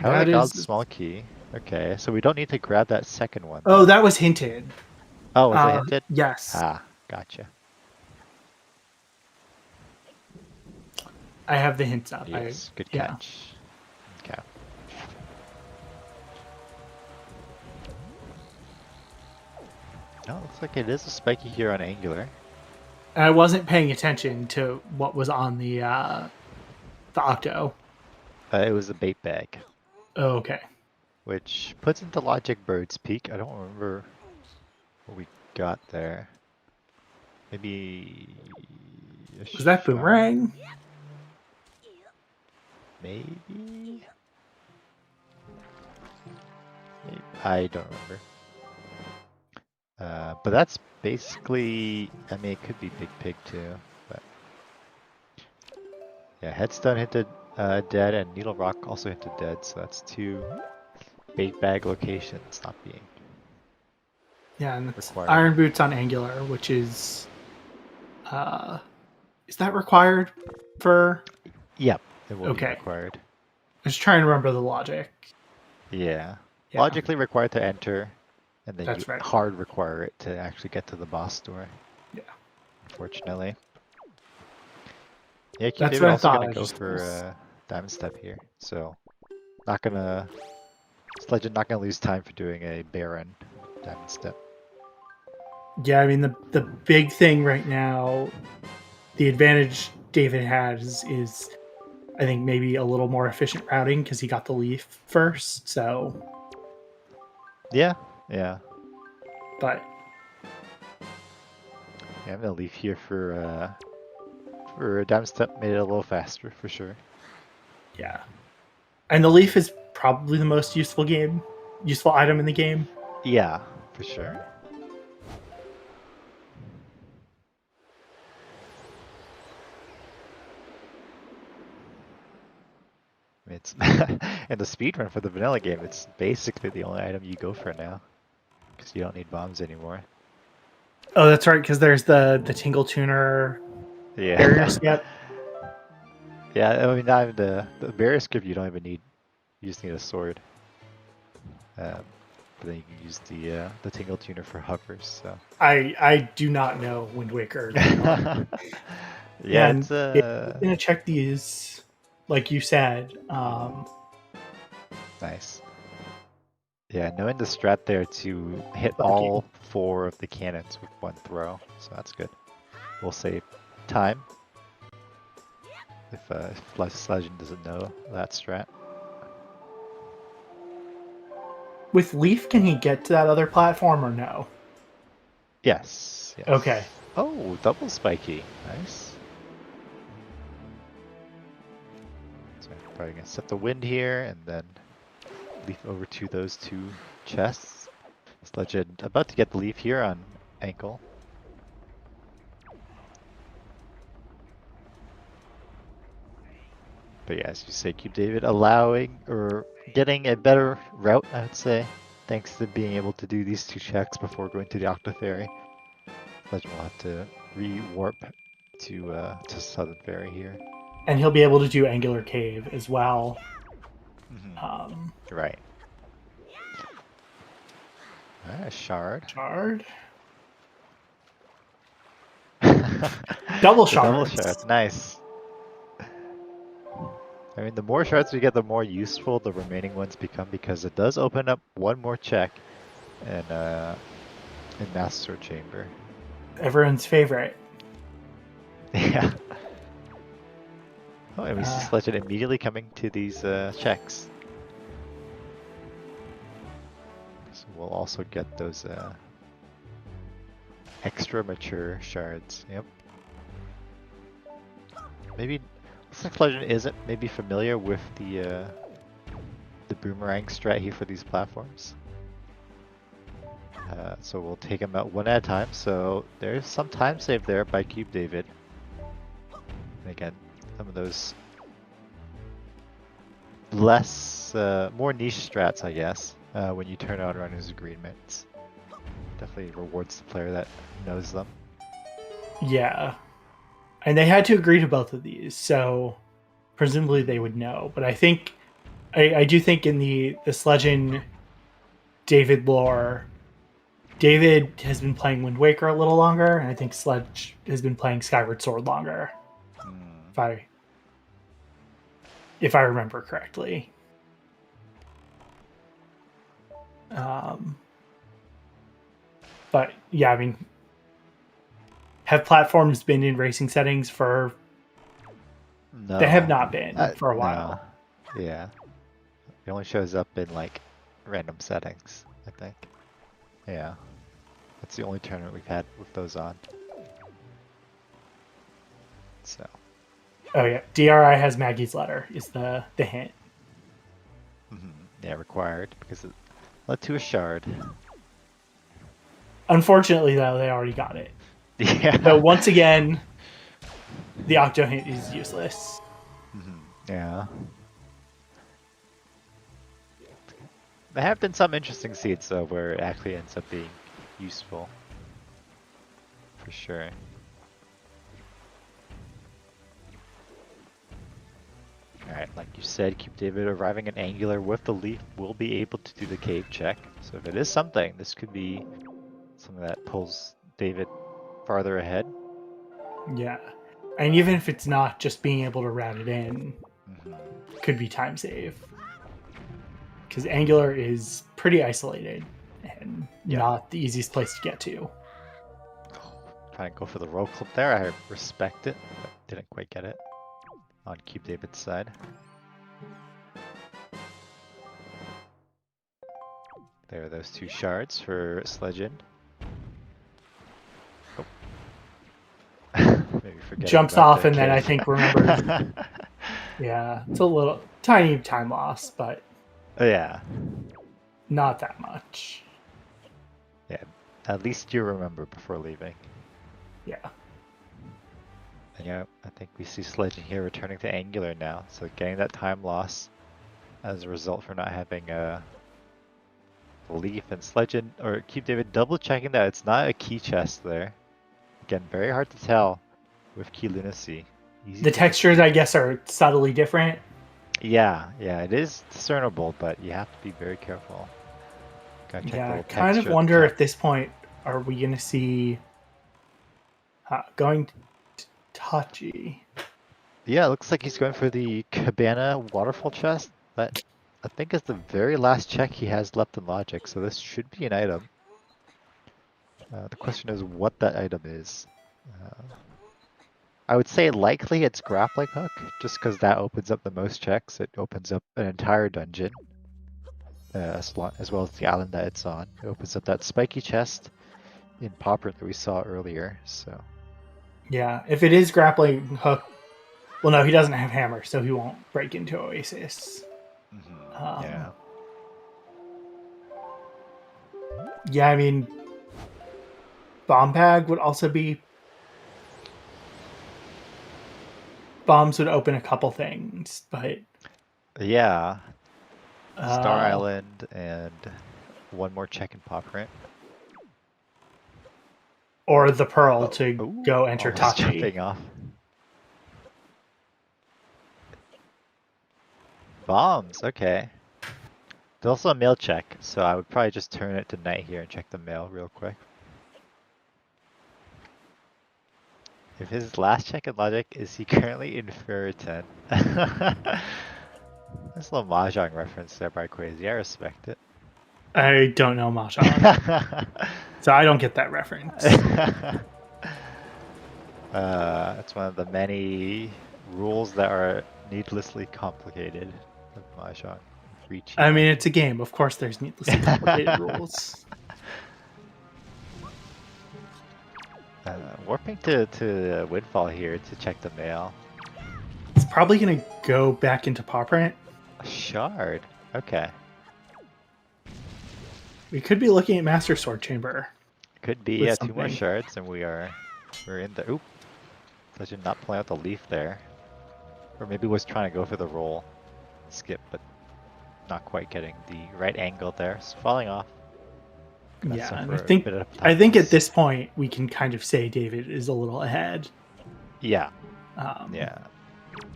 Tower God's small key. Okay, so we don't need to grab that second one. Oh, that was hinted. Oh, was it hinted? Yes. Ah, gotcha. I have the hints up. Yes, good catch. Okay. Oh, looks like it is a spiky here on Angular. I wasn't paying attention to what was on the Octo. It was a bait bag. Oh, okay. Which puts into Logic Bird's Peak. I don't remember what we got there. Maybe... Was that boomerang? Maybe? I don't remember. But that's basically, I mean, it could be Big Pig too, but yeah, Headstone hinted dead and Needle Rock also hinted dead, so that's two bait bag locations not being Yeah, and that's required. Iron Boots on Angular, which is Is that required for? Yep, it will be Okay. required. I was trying to remember the logic. Yeah. Yeah, Logically required to enter, and then you that's right. hard require it to actually get to the boss door. Yeah. Unfortunately. Yeah, That's CubeDavid what I also thought. gonna I go just for was... Diamond Step here, so not gonna Sledge not gonna lose time for doing a Baron Diamond Step. Yeah, I mean the big thing right now, the advantage David has is I think maybe a little more efficient routing because he got the leaf first. So, Yeah, yeah. but Yeah, I'm gonna leave here for a Diamond Step, made it a little faster for sure. yeah, and the leaf is probably the most useful item in the game. Yeah, for sure. It's in the speedrun for the vanilla game, it's basically the only item you go for now. Because you don't need bombs anymore. Oh, that's right, because there's the Tingle Tuner barrier Yeah. skip. Yeah, I mean, not even the barrier skip you don't even need. You just need a sword. But then you can use the Tingle Tuner for hovers, so. I do not know Wind Waker. Yeah, And it's I'm gonna check these, like you said. nice. Yeah, knowing the strat there to hit Spiky. all 4 of the cannons with one throw, so that's good. We'll save time if Legend doesn't know that strat. With Leaf, can he get to that other platform or no? Yes, yes. Okay. Oh, double spiky. Nice. So I'm probably gonna set the wind here and then leaf over to those 2 chests. Sledge about to get the leaf here on ankle. But yeah, as you say, CubeDavid allowing or getting a better route, I would say, thanks to being able to do these 2 checks before going to the Octo Ferry. Legend will have to re-warp to Southern Ferry here. And he'll be able to do Angular Cave as well. Right. Alright, shard. Shard. Double The shards. double shard, nice. I mean, the more shards we get, the more useful the remaining ones become because it does open up one more check in Master Chamber. Everyone's favorite. Yeah. Oh, and we see Sledge immediately coming to these checks. So we'll also get those extra mature shards. Yep. Maybe looks like Legend isn't maybe familiar with the boomerang strat here for these platforms. So we'll take them out one at a time. So there's some time saved there by CubeDavid. And again, some of those less, more niche strats, I guess, when you turn on Runner's Agreements. Definitely rewards the player that knows them. Yeah. And they had to agree to both of these, so presumably they would know. But I think, I do think in the Sledge David lore, David has been playing Wind Waker a little longer, and I think Sledge has been playing Skyward Sword longer. If I remember correctly. But yeah, I mean, have platforms been in racing settings for? No. They have not been for a while. No. Yeah. It only shows up in like random settings, I think. Yeah. That's the only tournament we've had with those on. So. Oh yeah, DRI has Maggie's letter is the hint. Yeah, required because it led to a shard. Unfortunately, though, they already got it. Yeah. So once again, the Octo hint is useless. Yeah. There have been some interesting seeds though where it actually ends up being useful. For sure. like you said, CubeDavid arriving in Angular with the leaf will be able to do the cave check. So if it is something, this could be something that pulls David farther ahead. Yeah. And even if it's not, just being able to route it in Mm-hmm. could be time save. Because Angular is pretty isolated and not the easiest place to get to. Trying to go for the roll clip there. I respect it, but didn't quite get it on CubeDavid's side. There are those 2 shards for Sledge. Oh. Maybe forget Jumps about off the and then I cave. think remembers. Yeah, it's a little tiny time loss, but Yeah. not that much. Yeah. At least you remember before leaving. Yeah. And yeah, I think we see Sledge here returning to Angular now, so getting that time loss as a result for not having a leaf, and Sledge or CubeDavid double checking that it's not a key chest there. Again, very hard to tell with key lunacy. The textures, I guess, are subtly different. Yeah, it is discernible, but you have to be very careful. Gotta check the Yeah, little kind of texture wonder at this point, are we going to see going to Tachi? Yeah, it looks like he's going for the Cabana waterfall chest. That I think is the very last check he has left in Logic, so this should be an item. The question is what that item is. I would say likely it's Grappling Hook, just because that opens up the most checks. It opens up an entire dungeon, as well as the island that it's on. It opens up that spiky chest in Popper that we saw earlier, so... Yeah, if it is Grappling Hook, well, no, he doesn't have hammer, so he won't break into Oasis. Yeah. Yeah, I mean, Bomb Bag would also be... Bombs would open a couple things, but... Yeah. Star Island and one more check in Pop Print. Or the Pearl to go enter Tachi. Jumping off. Bombs, okay. There's also a mail check, so I would probably just turn it to night here and check the mail real quick. If his last check in Logic is he currently in Ferriton. That's a little Mahjong reference there by Crazy, I respect it. I don't know Mahjong, so I don't get that reference. It's one of the many rules that are needlessly complicated with Mahjong. I mean, it's a game. Of course there's needlessly complicated rules. Warping to Windfall here to check the mail. It's probably going to go back into Paw Print. A shard. Okay. We could be looking at Master Sword Chamber. Could be, yeah, 2 more shards and we're in the... Oop. Legend not pulling out the leaf there. Or maybe was trying to go for the roll. Skip, but not quite getting the right angle there. So falling off. Yeah, and I think at this point we can kind of say David is a little ahead. Yeah. Yeah.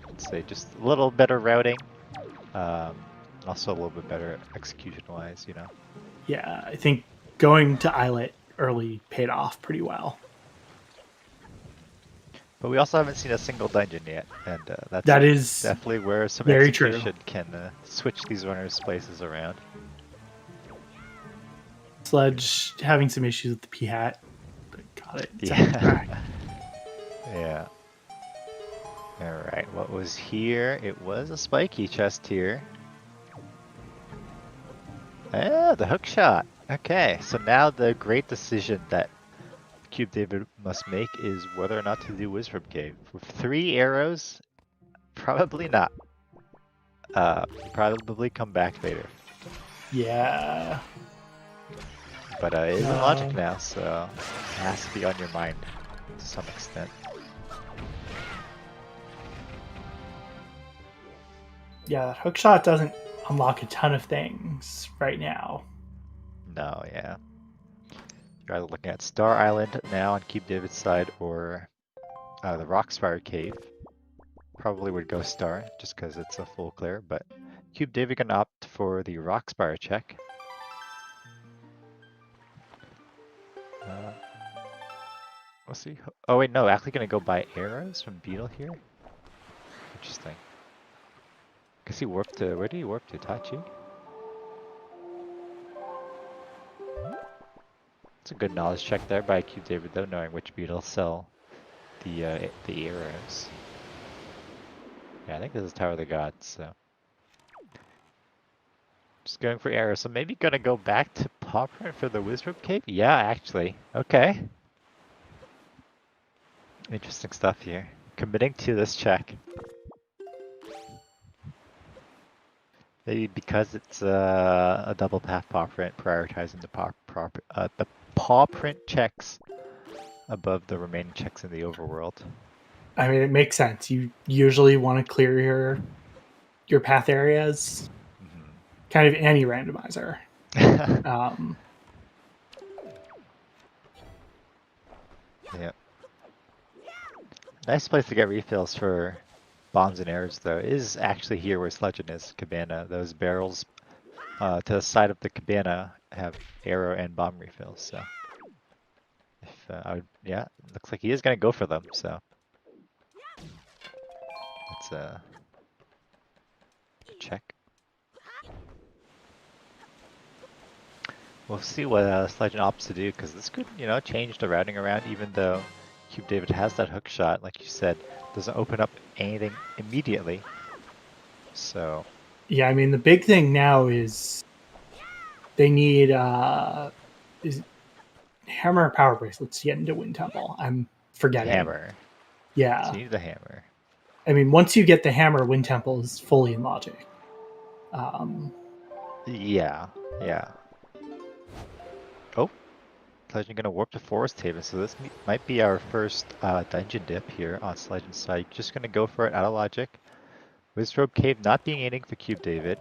I'd say just a little better routing. Also a little bit better execution-wise, you know. Yeah, I think going to Islet early paid off pretty well. But we also haven't seen a single dungeon yet, and that is definitely where some very execution true. Can switch these runners' places around. Sledge having some issues with the P-hat, but got it. Yeah. Yeah. Alright, what was here? It was a spiky chest here. Ah, the hook shot. Okay, so now the great decision that CubeDavid must make is whether or not to do Wisdom Cave. With 3 arrows, probably not. Probably come back later. Yeah. But it is in Logic now, so it has to be on your mind to some extent. Yeah, that hookshot doesn't unlock a ton of things right now. No, yeah. You're either looking at Star Island now on CubeDavid's side or the Rockspire Cave. probably would go star just because it's a full clear, but CubeDavid can opt for the rock spire check. We'll see. Oh wait, no, actually gonna go buy arrows from Beetle here. Interesting. Guess he warped to, where did he warp to? Tachi? It's a good knowledge check there by CubeDavid though, knowing which Beetle sell the arrows. Yeah, I think this is Tower of the Gods, so. Just going for arrows, so maybe gonna go back to Paw Print for the Wizrobe Cave? Yeah, actually. Okay. Interesting stuff here. Committing to this check. Maybe because it's a double path paw print, prioritizing the paw print checks above the remaining checks in the overworld. I mean, it makes sense. You usually want to clear your path areas, kind of any randomizer. Yeah. Nice place to get refills for bombs and arrows, though, is actually here where Sledge is, Cabana. Those barrels to the side of the Cabana have arrow and bomb refills, so. If yeah, looks like he is gonna go for them, so. Let's check. We'll see what Sledge opts to do, because this could, change the routing around, even though CubeDavid has that hook shot, like you said, doesn't open up anything immediately. So. Yeah, I mean, the big thing now is they need is hammer power bracelets to get into Wind Temple. I'm forgetting. Hammer. Yeah. So you need the hammer. I mean, once you get the hammer, Wind Temple is fully in logic. Yeah. Oh, Sledge gonna warp to Forest Haven, so this might be our first dungeon dip here on Sledge's side. Just gonna go for it out of logic. Wizrobe Cave not being anything for CubeDavid.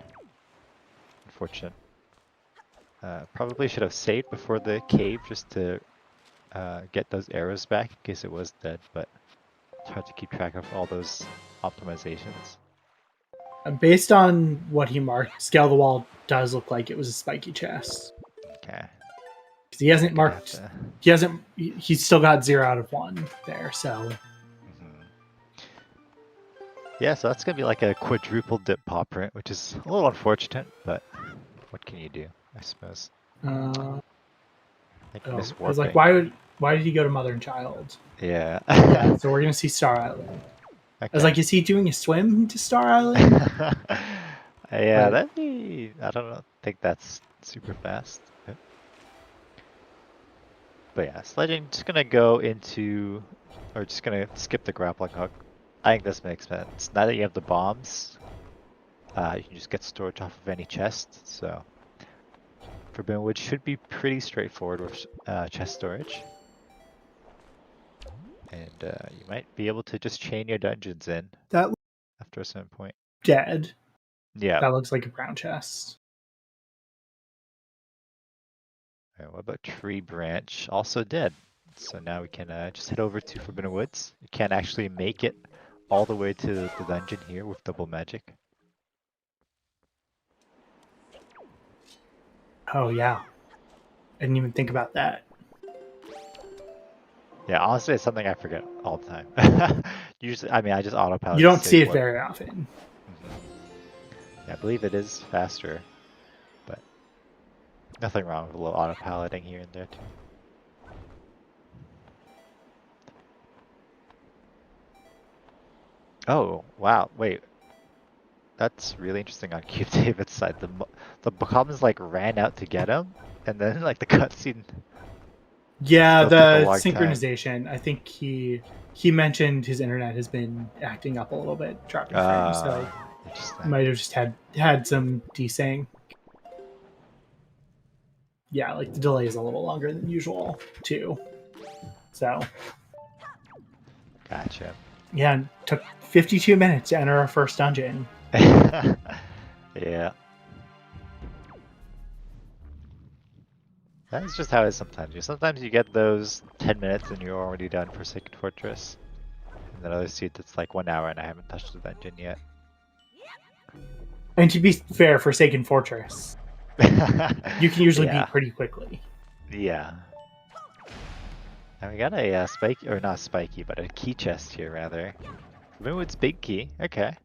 Unfortunate. Probably should have saved before the cave just to get those arrows back in case it was dead, but it's hard to keep track of all those optimizations. Based on what he marked, Scale the Wall does look like it was a spiky chest. Okay. Because he hasn't marked. He's still got 0 out of 1 there, so. Yeah, so that's gonna be like a quadruple dip paw print, which is a little unfortunate, but what can you do, I suppose. I was like, why did he go to Mother and Child? Yeah. Yeah, so we're gonna see Star Island. Okay. I was like, is he doing a swim to Star Island? Yeah, that'd be, I don't know, think that's super fast. But yeah, Sledging just gonna go into, or just gonna skip the grappling hook. I think this makes sense. Now that you have the bombs, you can just get storage off of any chest, so Forbidden Woods should be pretty straightforward with chest storage. And you might be able to just chain your dungeons in after a certain point. Dead. Yeah. That looks like a brown chest. All right, what about Tree Branch? Also dead. So now we can just head over to Forbidden Woods. You can't actually make it all the way to the dungeon here with double magic. Oh yeah. I didn't even think about that. Yeah, honestly, it's something I forget all the time. Usually, I mean, I just autopilot. You don't see it very often. Yeah, I believe it is faster, but nothing wrong with a little autopiloting here and there too. Oh, wow, wait. That's really interesting on CubeDavid's side. The Bokoblins like ran out to get him, and then like the cutscene. Yeah, the synchronization. I think he mentioned his internet has been acting up a little bit, dropping frames, so might have just had some desync. Yeah, like the delay is a little longer than usual too. So. Gotcha. Yeah, it took 52 minutes to enter our first dungeon. Yeah. That's just how it is sometimes. Sometimes you get those 10 minutes and you're already done for Sacred Fortress. And another seed that's like 1 hour and I haven't touched the dungeon yet. And to be fair, Forsaken Fortress, you can usually Yeah. beat pretty quickly. Yeah. And we got a spiky, or not spiky, but a key chest here rather. Moonwood's big key. Okay.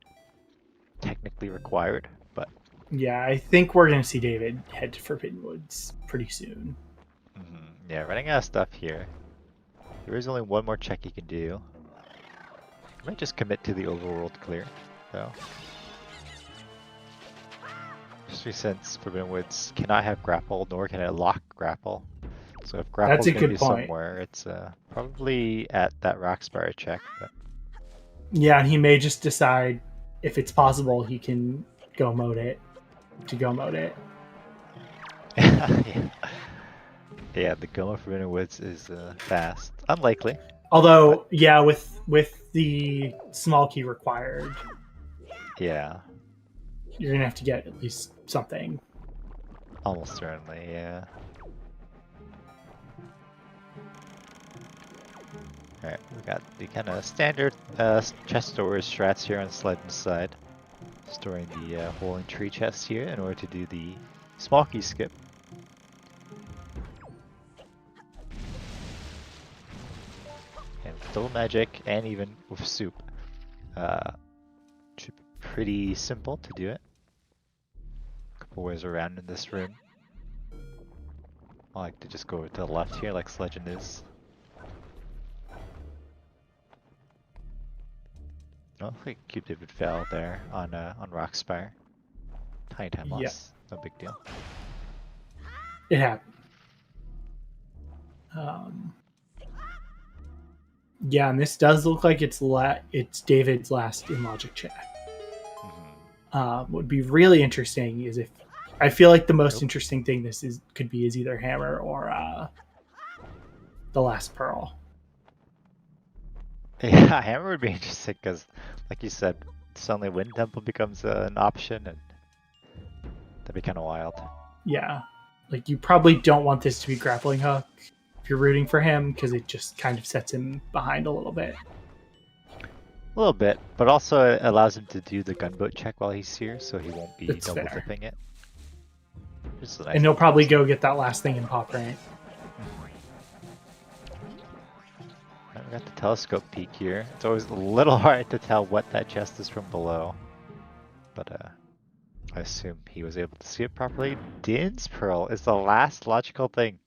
Technically required, but Yeah, I think we're going to see David head to Forbidden Woods pretty soon. yeah, running out of stuff here. There is only one more check you can do. I might just commit to the overworld clear, though. Especially since Forbidden Woods cannot have grapple, nor can it lock grapple. So if grapple's That's a going to good be point. somewhere, it's probably at that Rockspire check. But... Yeah, and he may just decide if it's possible he can go mode it to go mode it. Yeah, the Goma Forbidden Woods is fast. Unlikely. Although, but... yeah, with the small key required, yeah, you're gonna have to get at least something. Almost certainly, yeah. Alright, we got the kind of standard chest storage strats here on Sledge's side. Storing the Holding Tree chest here in order to do the small key skip. And with double magic and even with soup, should be pretty simple to do it. A couple ways around in this room. I like to just go to the left here like Sledge is. I don't think CubeDavid fell there on Rockspire. Tiny time loss, yeah. No big deal. It happened. Yeah, and this does look like it's David's last in logic check. What would be really interesting is if I feel like the most interesting thing could be is either Hammer or the last Pearl. Yeah, Hammer would be interesting because, like you said, suddenly Wind Temple becomes an option, and that'd be kind of wild. Yeah, like you probably don't want this to be grappling hook if you're rooting for him because it just kind of sets him behind a little bit. A little bit, but also it allows him to do the gunboat check while he's here, so he won't be double dipping it. Nice, and he'll probably go get that last thing in Pop Rank. We got the telescope peek here. It's always a little hard to tell what that chest is from below, but I assume he was able to see it properly. Din's Pearl is the last logical thing.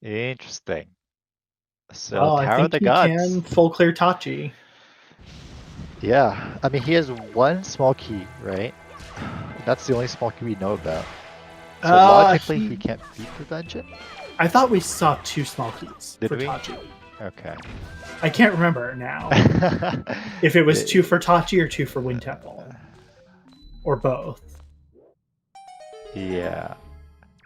Interesting. So Tower I think of the he Gods can full clear Tachi. Yeah, I mean he has one small key, right? That's the only small key we know about. So logically he can't beat the dungeon? I thought we saw 2 small keys for Tachi. Okay. I can't remember now if it was 2 for Tachi or 2 for Wind Temple. Or both. Yeah.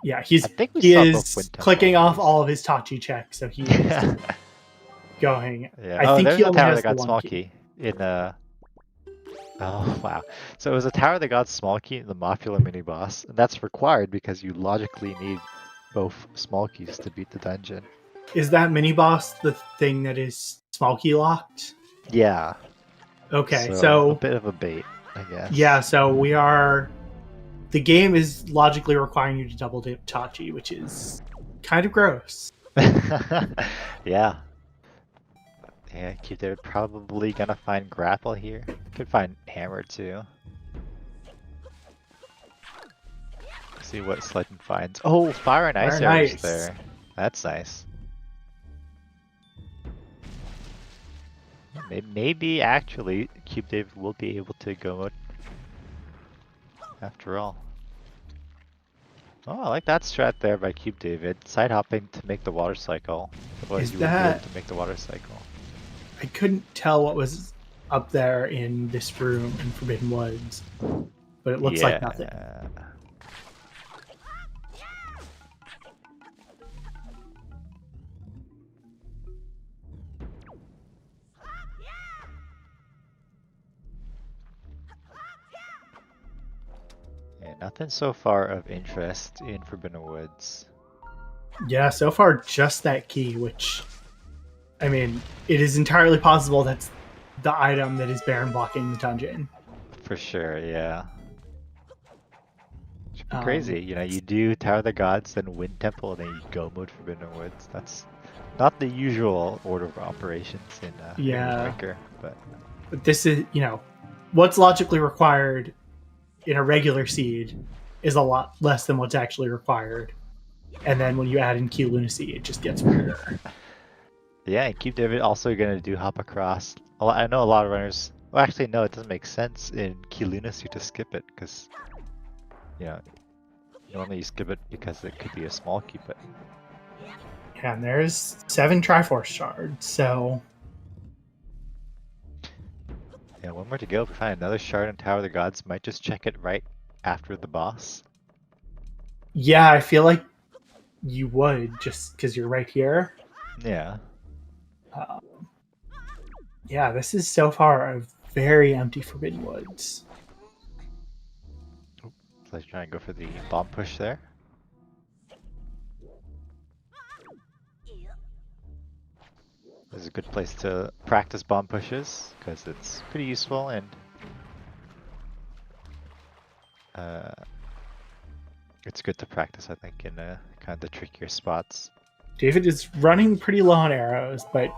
Yeah, he is clicking off all of his Tachi checks, so he is going. Yeah. I think he only has the small key in Oh wow. So it was a Tower that got small key in the Mafula mini boss, and that's required because you logically need both small keys to beat the dungeon. Is that mini boss the thing that is small key locked? Yeah. Okay, so a bit of a bait, I guess. Yeah, so the game is logically requiring you to double dip Tachi, which is kind of gross. Yeah. Yeah, CubeDavid probably gonna find grapple here. Could find Hammer too. See what Sledge finds. Oh, Fire and Ice arrows there. That's nice. Maybe actually CubeDavid will be able to go out after all. Oh, I like that strat there by CubeDavid. Side hopping to make the water cycle. Otherwise you wouldn't be able to make the water cycle. I couldn't tell what was up there in this room in Forbidden Woods, but it looks like nothing. Yeah, nothing so far of interest in Forbidden Woods. Yeah, so far just that key, which, I mean, it is entirely possible that's the item that is Baron blocking the dungeon. For sure, yeah. Should be Um, crazy. You know, you do Tower of the Gods, then Wind Temple, and then you go mode Forbidden Woods. That's not the usual order of operations in Wind Waker, but this is, what's logically required in a regular seed is a lot less than what's actually required. And then when you add in Q Lunacy, it just gets weirder. Yeah, and CubeDavid also going to do hop across. I know a lot of runners. Well, actually, no, it doesn't make sense in Key Lunacy to skip it because, normally you skip it because it could be a small key, but. Yeah, and there's 7 Triforce shards, so. Yeah, one more to go. If we find another shard in Tower of the Gods, might just check it right after the boss. Yeah, I feel like you would just because you're right here. Yeah. Yeah, this is so far a very empty Forbidden Woods. So let's try and go for the bomb push there. This is a good place to practice bomb pushes because it's pretty useful and it's good to practice, I think, in kind of the trickier spots. David is running pretty low on arrows, but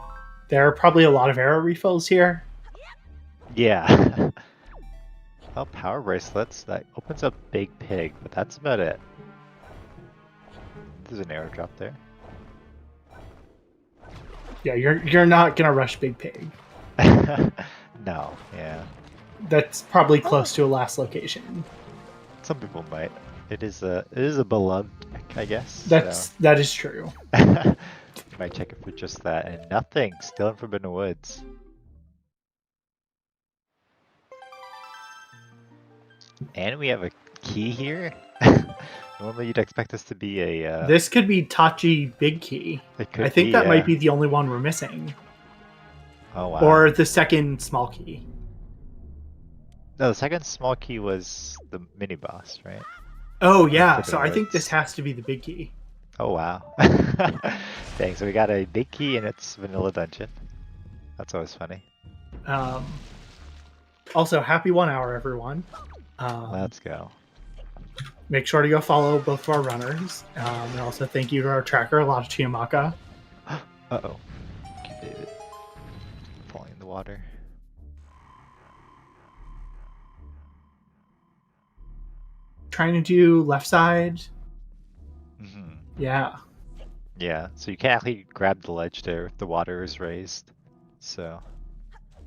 there are probably a lot of arrow refills here. Yeah. Oh, power bracelets. That opens up Big Pig, but that's about it. There's an arrow drop there. Yeah, you're not gonna rush Big Pig. No, yeah. That's probably close to a last location. Some people might. It is a beloved pick, I guess. That is true. Might check it for just that, and nothing. Still in Forbidden Woods. And we have a key here. Normally you'd expect this to be a... This could be Tachi Big Key. I think that might be the only one we're missing. Oh, wow. Or the second small key. No, the second small key was the mini boss, right? Oh, yeah. So I think this has to be the big key. Oh, wow. Dang, so we got a big key in its vanilla dungeon. That's always funny. Also, happy 1 hour, everyone. Let's go. Make sure to go follow both of our runners. And also thank you to our tracker, Lata Chiamaka. Uh-oh. CubeDavid. Falling in the water. Trying to do left side. Mm-hmm. Yeah. Yeah, so you can't actually grab the ledge there if the water is raised. So,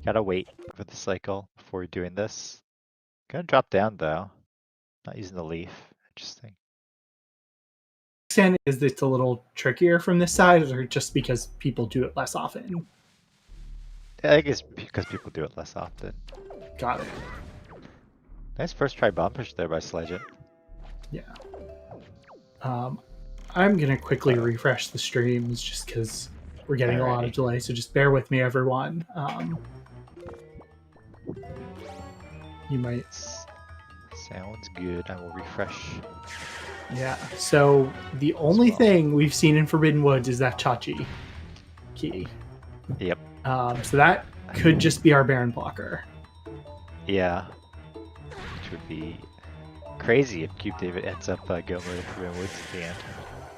gotta wait for the cycle before doing this. Gonna drop down though. Not using the leaf. Interesting. Is it's a little trickier from this side, or just because people do it less often? Yeah, I guess because people do it less often. Got it. Nice first try bomb push there by Sledge. Yeah. I'm gonna quickly refresh the streams just because we're getting a lot of delay, so just bear with me, everyone. You might... Sounds good. I will refresh. Yeah, so the only thing we've seen in Forbidden Woods is that Chachi key. Yep. So that could just be our Baron blocker. Yeah. Which would be crazy if CubeDavid ends up going with Forbidden Woods at the end.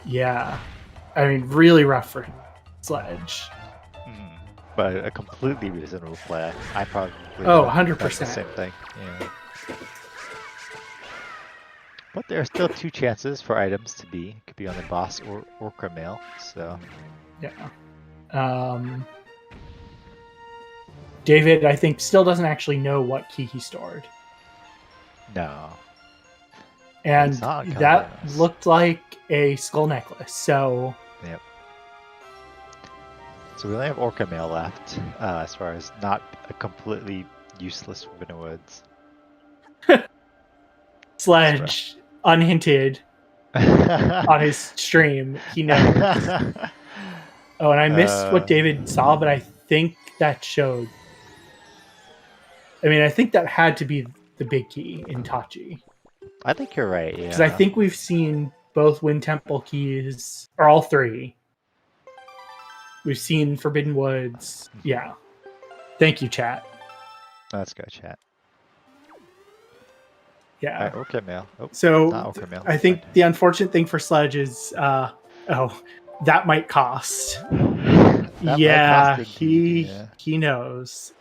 Yeah. I mean, really rough for Sledge. But a completely reasonable play. I probably... 100%. The same thing. Yeah. But there are still 2 chances for items to be. It could be on the boss or Orca mail, so... Yeah. David, I think, still doesn't actually know what key he stored. No. And that looked like a skull necklace, so... Yep. So we only have Orca mail left, as far as not a completely useless Forbidden Woods. Sledge, unhinted on his stream, he knows. Oh, and I missed what David saw, but I think that showed. I mean, I think that had to be the big key in Tachi. I think you're right, yeah. Because I think we've seen both Wind Temple keys, or all 3. We've seen Forbidden Woods, yeah. Thank you, chat. Let's go, chat. Yeah. All right, okay, mail. Oh, So not okay, mail. I think the unfortunate thing for Sledge is, that might cost. That might cost indeed, he yeah. he knows.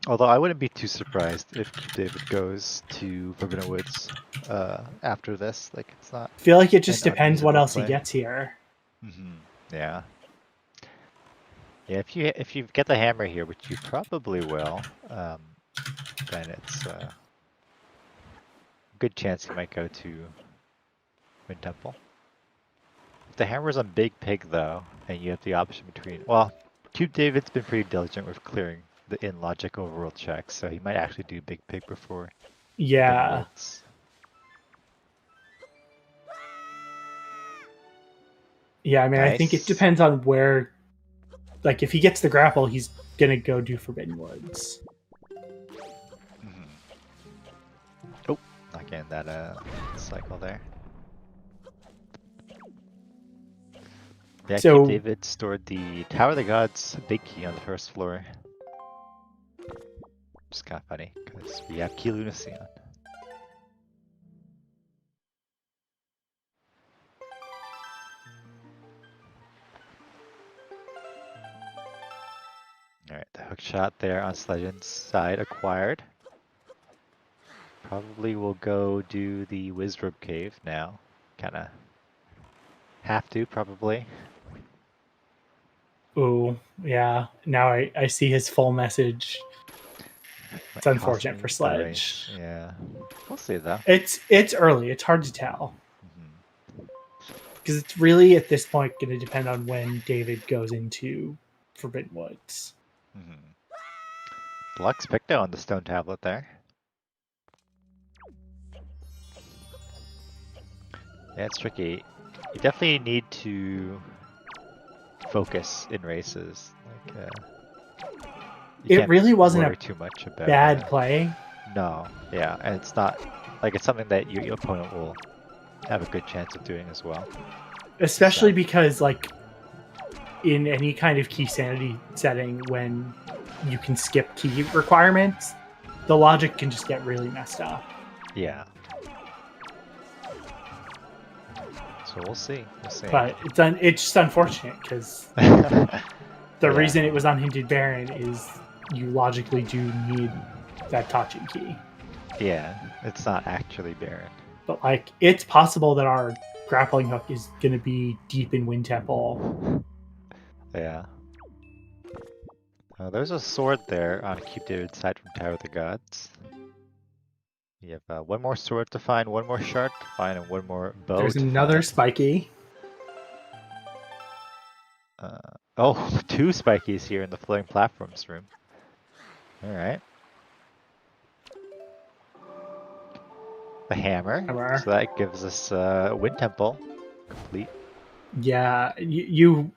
Although I wouldn't be too surprised if David goes to Forbidden Woods after this. Like, it's not I feel like it just an depends what unreasonable else he play. gets here. Yeah. Yeah, if you get the hammer here, which you probably will, then it's a good chance he might go to Wind Temple. If the hammer's on Big Pig though, and you have the option between, well, CubeDavid's been pretty diligent with clearing the in-logic overworld checks, so he might actually do Big Pig before Forbidden Yeah. Woods. Yeah, I mean, I think it Nice. depends on where. Like, if he gets the grapple, he's gonna go do Forbidden Woods. Oh, not getting that cycle there. Yeah, So- CubeDavid stored the Tower of the Gods big key on the first floor. It's kind of funny because we have Key Lunacy on. Alright, the hook shot there on Sledge's side acquired. Probably will go do the Wizrobe Cave now. Kinda have to, probably. Ooh, yeah. Now I see his full message. It's Might cost unfortunate me for the Sledge. race. Yeah, we'll see though. It's early. It's hard to tell because it's really at this point going to depend on when David goes into Forbidden Woods. Lux Picto on the stone tablet there. Yeah, it's tricky. You definitely need to focus in races. Like, you It can't really wasn't worry a too much about bad play. No, yeah, and it's not like it's something that your opponent will have a good chance of doing as well. Especially So. because, like, in any kind of key sanity setting, when you can skip key requirements, the logic can just get really messed up. Yeah. So we'll see. We'll see. But it's just unfortunate because the reason it was unhindered Baron is you logically do need that touching key. Yeah, it's not actually Baron. But, like, it's possible that our grappling hook is going to be deep in Wind Temple. Yeah. There's a sword there on CubeDavid's side from Tower of the Gods. You have one more sword to find, one more shard to find, and one more bow There's to another find. spiky. Oh, two spikies here in the floating platforms room. Alright. The hammer. So that gives us Wind Temple complete. Yeah, you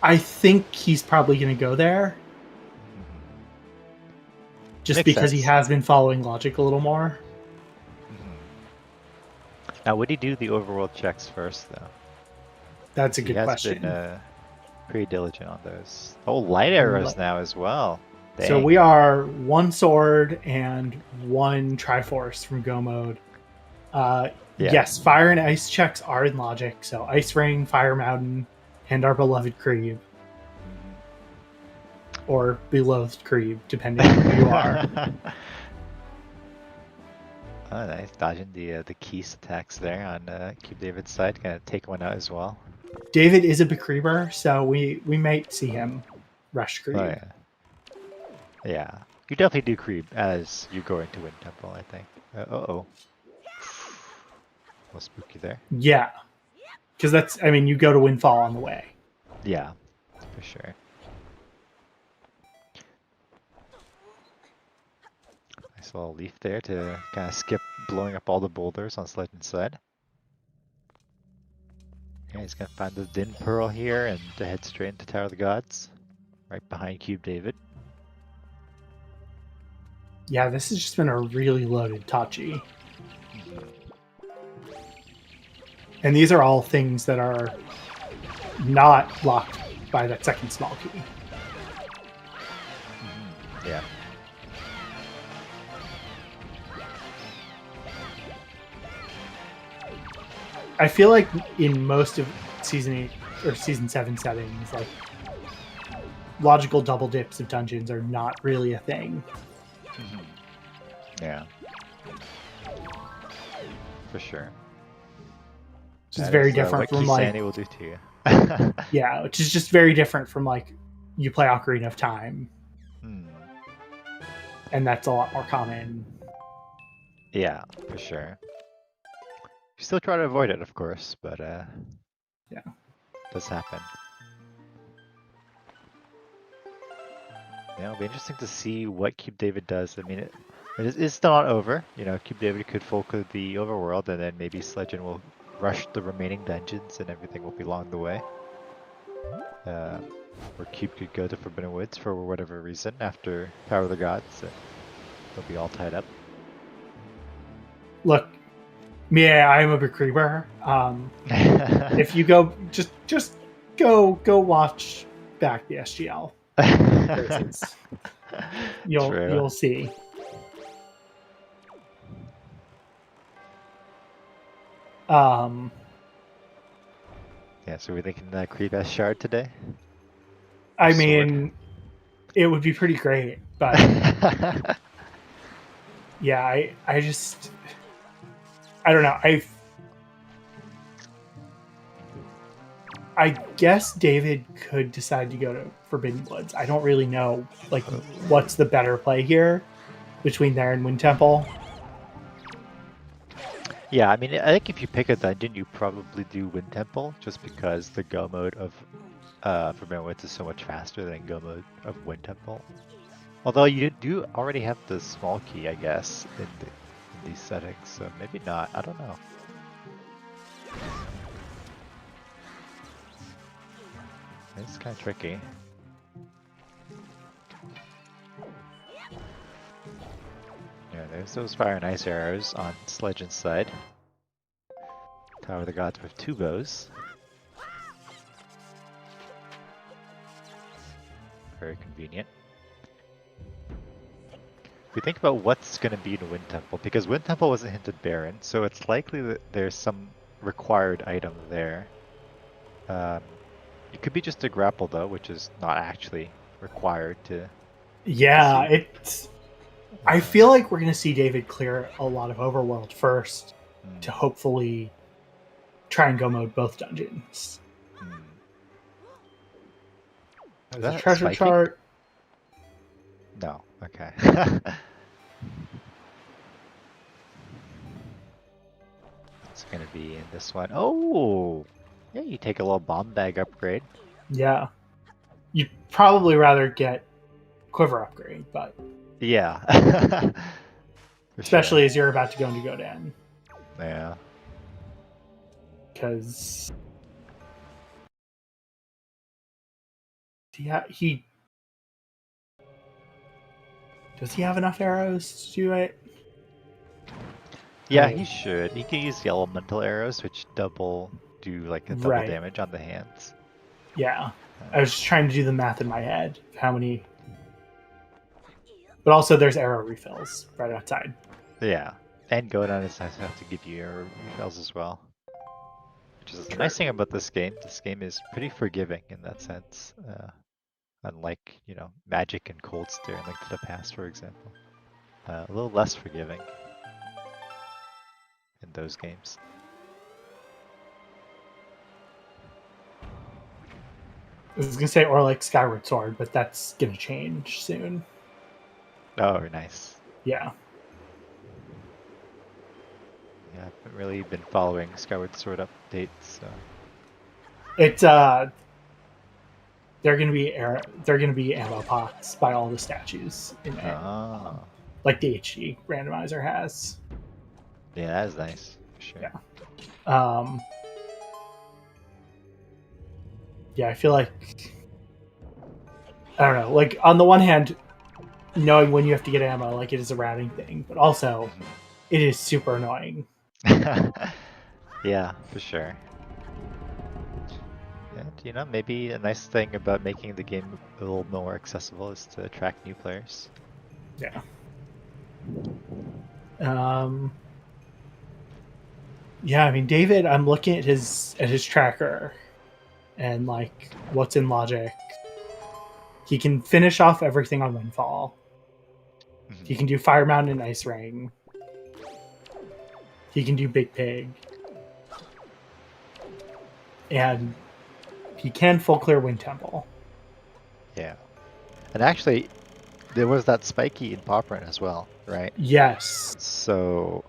I think he's probably going to go there. Just Makes because sense. he has been following logic a little more. Now, would he do the overworld checks first, though? That's a good question. He has been pretty diligent on those. Oh, light arrows now as well. Dang. So we are one sword and one Triforce from Go mode. Yes, fire and ice checks are in logic. So Ice Ring, Fire Mountain, and our beloved Creeb. Or beloved Creeb, depending on who you are. Oh, nice. Dodging the Keys attacks there on CubeDavid's side. Gonna take one out as well. David is a Becreeber, so we might see him rush Creeb. Oh, yeah. Yeah. You definitely do Creeb as you go into Wind Temple, I think. Uh-oh. A little spooky there. Yeah. Because you go to Windfall on the way. Yeah, for sure. Nice little leaf there to kind of skip blowing up all the boulders on Sledge side. Yeah, he's gonna find the Din Pearl here and head straight into Tower of the Gods, right behind CubeDavid. Yeah, this has just been a really loaded Tachi. And these are all things that are not blocked by that second small key. Yeah. I feel like in most of Season 8 or Season 7 settings, like, logical double dips of dungeons are not really a thing. Yeah. For sure. Which is very different from, like... What will do to you. Yeah, which is just very different from, like, you play Ocarina of Time. And that's a lot more common. Yeah, for sure. You still try to avoid it, of course, but yeah, it does happen. Yeah, it'll be interesting to see what CubeDavid does. I mean, it's still not over. You know, CubeDavid could focus the overworld, and then maybe Sledge will rush the remaining dungeons, and everything will be along the way. Or Cube could go to Forbidden Woods for whatever reason after Power of the Gods. They'll be all tied up. Look, yeah, I'm a big creeper. If you go, just go watch back the SGL. You'll see. Yeah, so we're thinking Creep S Shard today? I mean, it would be pretty great, but yeah, I just, I don't know. I guess David could decide to go to Forbidden Woods. I don't really know, like, what's the better play here between there and Wind Temple. Yeah, I mean, I think if you pick a dungeon, you probably do Wind Temple, just because the go mode of Forbidden Woods is so much faster than go mode of Wind Temple. Although you do already have the small key, I guess, in these settings, so maybe not. I don't know. It's kind of tricky. Yeah, there's those fire and ice arrows on Sledge and Slide. Tower of the Gods with 2 bows. Very convenient. If we think about what's going to be in Wind Temple, because Wind Temple wasn't hinted Baron, so it's likely that there's some required item there. It could be just a grapple though, which is not actually required to... Yeah, it's... I feel like we're going to see David clear a lot of overworld first to hopefully try and go mode both dungeons. There's a treasure chart. No, okay. It's going to be in this one. Oh! Yeah, you take a little bomb bag upgrade. Yeah. You'd probably rather get quiver upgrade, but... Yeah. Especially as you're about to go into Godan. Yeah. Because... Yeah, does he have enough arrows to do it? Yeah, he should. He can use the elemental arrows, which do like a double damage on the hands. Yeah. I was just trying to do the math in my head. How many... But also there's arrow refills right outside. Yeah. And Godan is nice enough to give you arrow refills as well. Which is the nice thing about this game. This game is pretty forgiving in that sense. Unlike, you know, Magic and Cold Stare and Link to the Past, for example. A little less forgiving in those games. I was going to say, or like Skyward Sword, but that's going to change soon. Oh, nice. Yeah. Yeah, I haven't really been following Skyward Sword updates, so... It's, they're going to be ammo pots by all the statues in there. Like the HD randomizer has. Yeah, that is nice. For sure. Yeah. Yeah, I feel like... I don't know. Like, on the one hand, knowing when you have to get ammo, like, it is a routing thing. But also, it is super annoying. Yeah, for sure. And maybe a nice thing about making the game a little more accessible is to attract new players. Yeah. Um. Yeah, I mean, David. I'm looking at his tracker, and like what's in logic. He can finish off everything on Windfall. He can do Fire Mountain and Ice Ring. He can do Big Pig. And he can full clear Wind Temple. Yeah. And actually, there was that spiky in Poprin as well, right? Yes. So,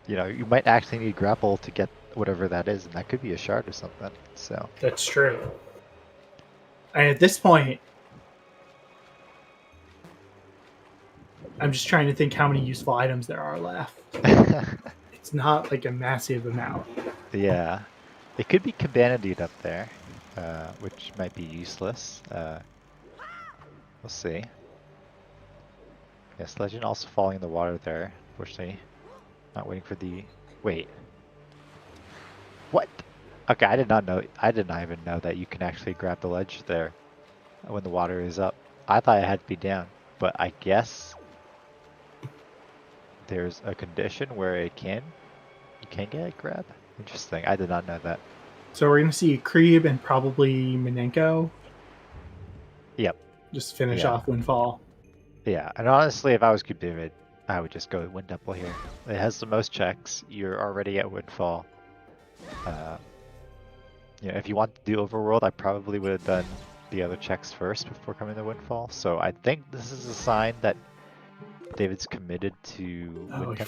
you might actually need grapple to get whatever that is, and that could be a shard or something. So That's true. And at this point, I'm just trying to think how many useful items there are left. It's not like a massive amount. Yeah. It could be Cabana up there, which might be useless. We'll see. Yes, Legend also falling in the water there, unfortunately. Not waiting for the... Wait. What? Okay, I did not even know that you can actually grab the ledge there when the water is up. I thought it had to be down, but I guess there's a condition where you can get a grab. Interesting. I did not know that. So we're going to see Kreb and probably Minenko. Yep. Just finish off Windfall. Yeah, and honestly, if I was CubeDavid, I would just go with Wind Temple here. It has the most checks. You're already at Windfall. If you want to do Overworld, I probably would have done the other checks first before coming to Windfall. So I think this is a sign that David's committed to Wind Temple.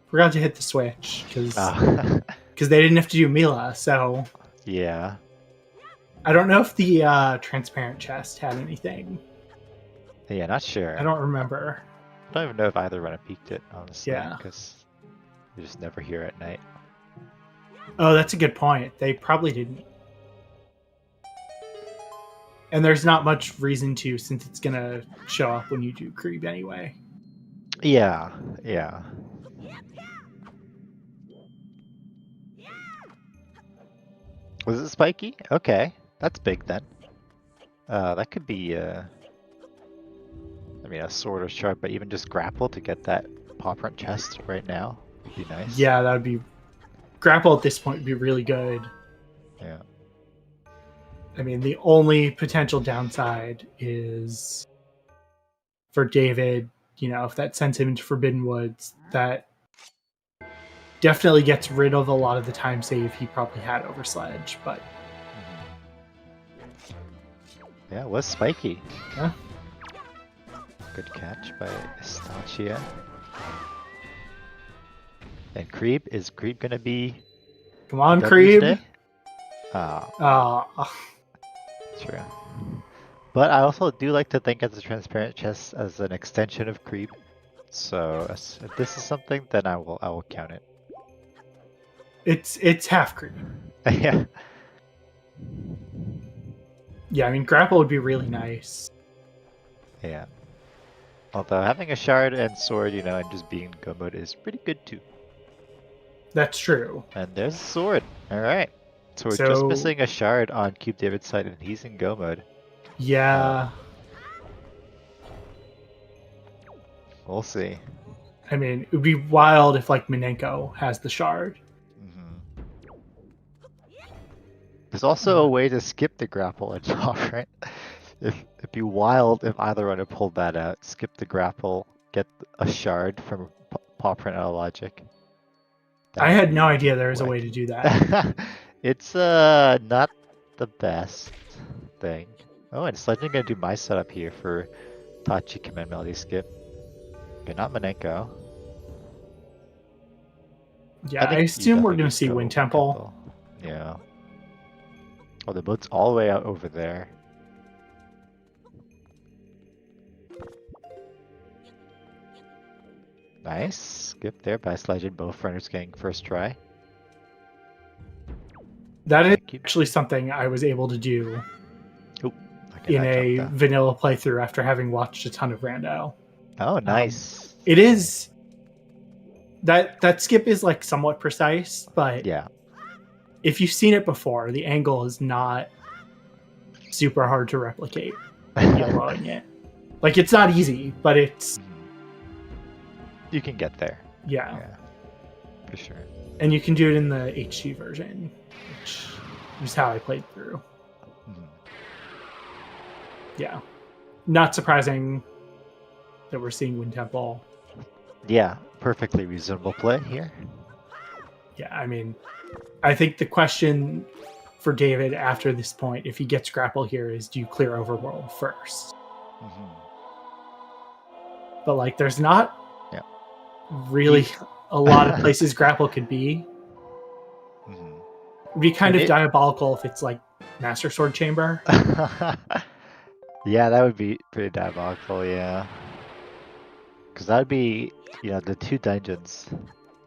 Forgot to hit the switch because they didn't have to do Mila. So yeah, I don't know if the transparent chest had anything. Yeah, not sure. I don't remember. I don't even know if either run peaked it, honestly. Yeah. Because you're just never here at night. Oh, that's a good point. They probably didn't. And there's not much reason to, since it's going to show up when you do Kreb anyway. Yeah. Was it spiky? Okay. That's big then. That could be, a sword or shard, but even just grapple to get that pop front chest right now would be nice. Yeah, that would be... Grapple at this point would be really good. Yeah. I mean, the only potential downside is for David, if that sends him into Forbidden Woods, that definitely gets rid of a lot of the time save he probably had over Sledge, but... Yeah, it was spiky. Yeah. Good catch by Estancia. And Kreb, is Kreb gonna be... Come on, Kreb! True. But I also do like to think of the transparent chest as an extension of Kreb. So if this is something, then I will count it. It's half Kreb. Yeah. Yeah, I mean, grapple would be really nice. Yeah. Although having a shard and sword, and just being in go mode is pretty good too. That's true. And there's a sword. Alright. So we're just missing a shard on CubeDavid's side and he's in go mode. Yeah. We'll see. I mean, it would be wild if, Minenko has the shard. Mm-hmm. There's also a way to skip the grapple and off, right? It'd be wild if either one had pulled that out. Skip the grapple, get a shard from paw print out of logic. I had no idea there was a way to do that. It's not the best thing. Oh, and Sledge is gonna do my setup here for Tachi Command Melody Skip. Okay, not Manenko. Yeah, I assume we're gonna see Wind Temple. Yeah. Oh, the boat's all the way out over there. Nice. Skip there by Sledge and both runners getting first try. That is actually something I was able to do in a vanilla playthrough after having watched a ton of Rando. Oh, nice. It is That skip is like somewhat precise, but Yeah. if you've seen it before, the angle is not super hard to replicate. Yellowing it, like it's not easy, but it's You can get there. yeah, for sure. and you can do it in the HD version, which is how I played through. Yeah, not surprising that we're seeing Wind Temple. Yeah, perfectly reasonable play here. Yeah, I mean, I think the question for David after this point, if he gets grapple here, is do you clear overworld first? But like, there's not really a lot of places grapple could be. It'd be kind of diabolical if it's like Master Sword Chamber. Yeah, that would be pretty diabolical, yeah. Because that would be, the two dungeons,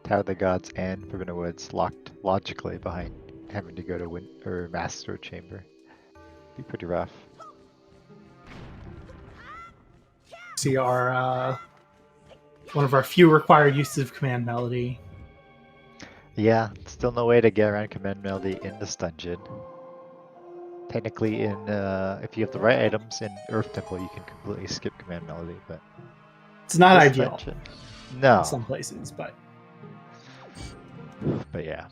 Tower of the Gods and Forbidden Woods, locked logically behind having to go to Master Sword Chamber. Be pretty rough. See our one of our few required uses of Command Melody. Yeah, still no way to get around Command Melody in this dungeon. Technically, if you have the right items in Earth Temple, you can completely skip Command Melody, but it's not ideal. Dungeon, no. In some places, but yeah.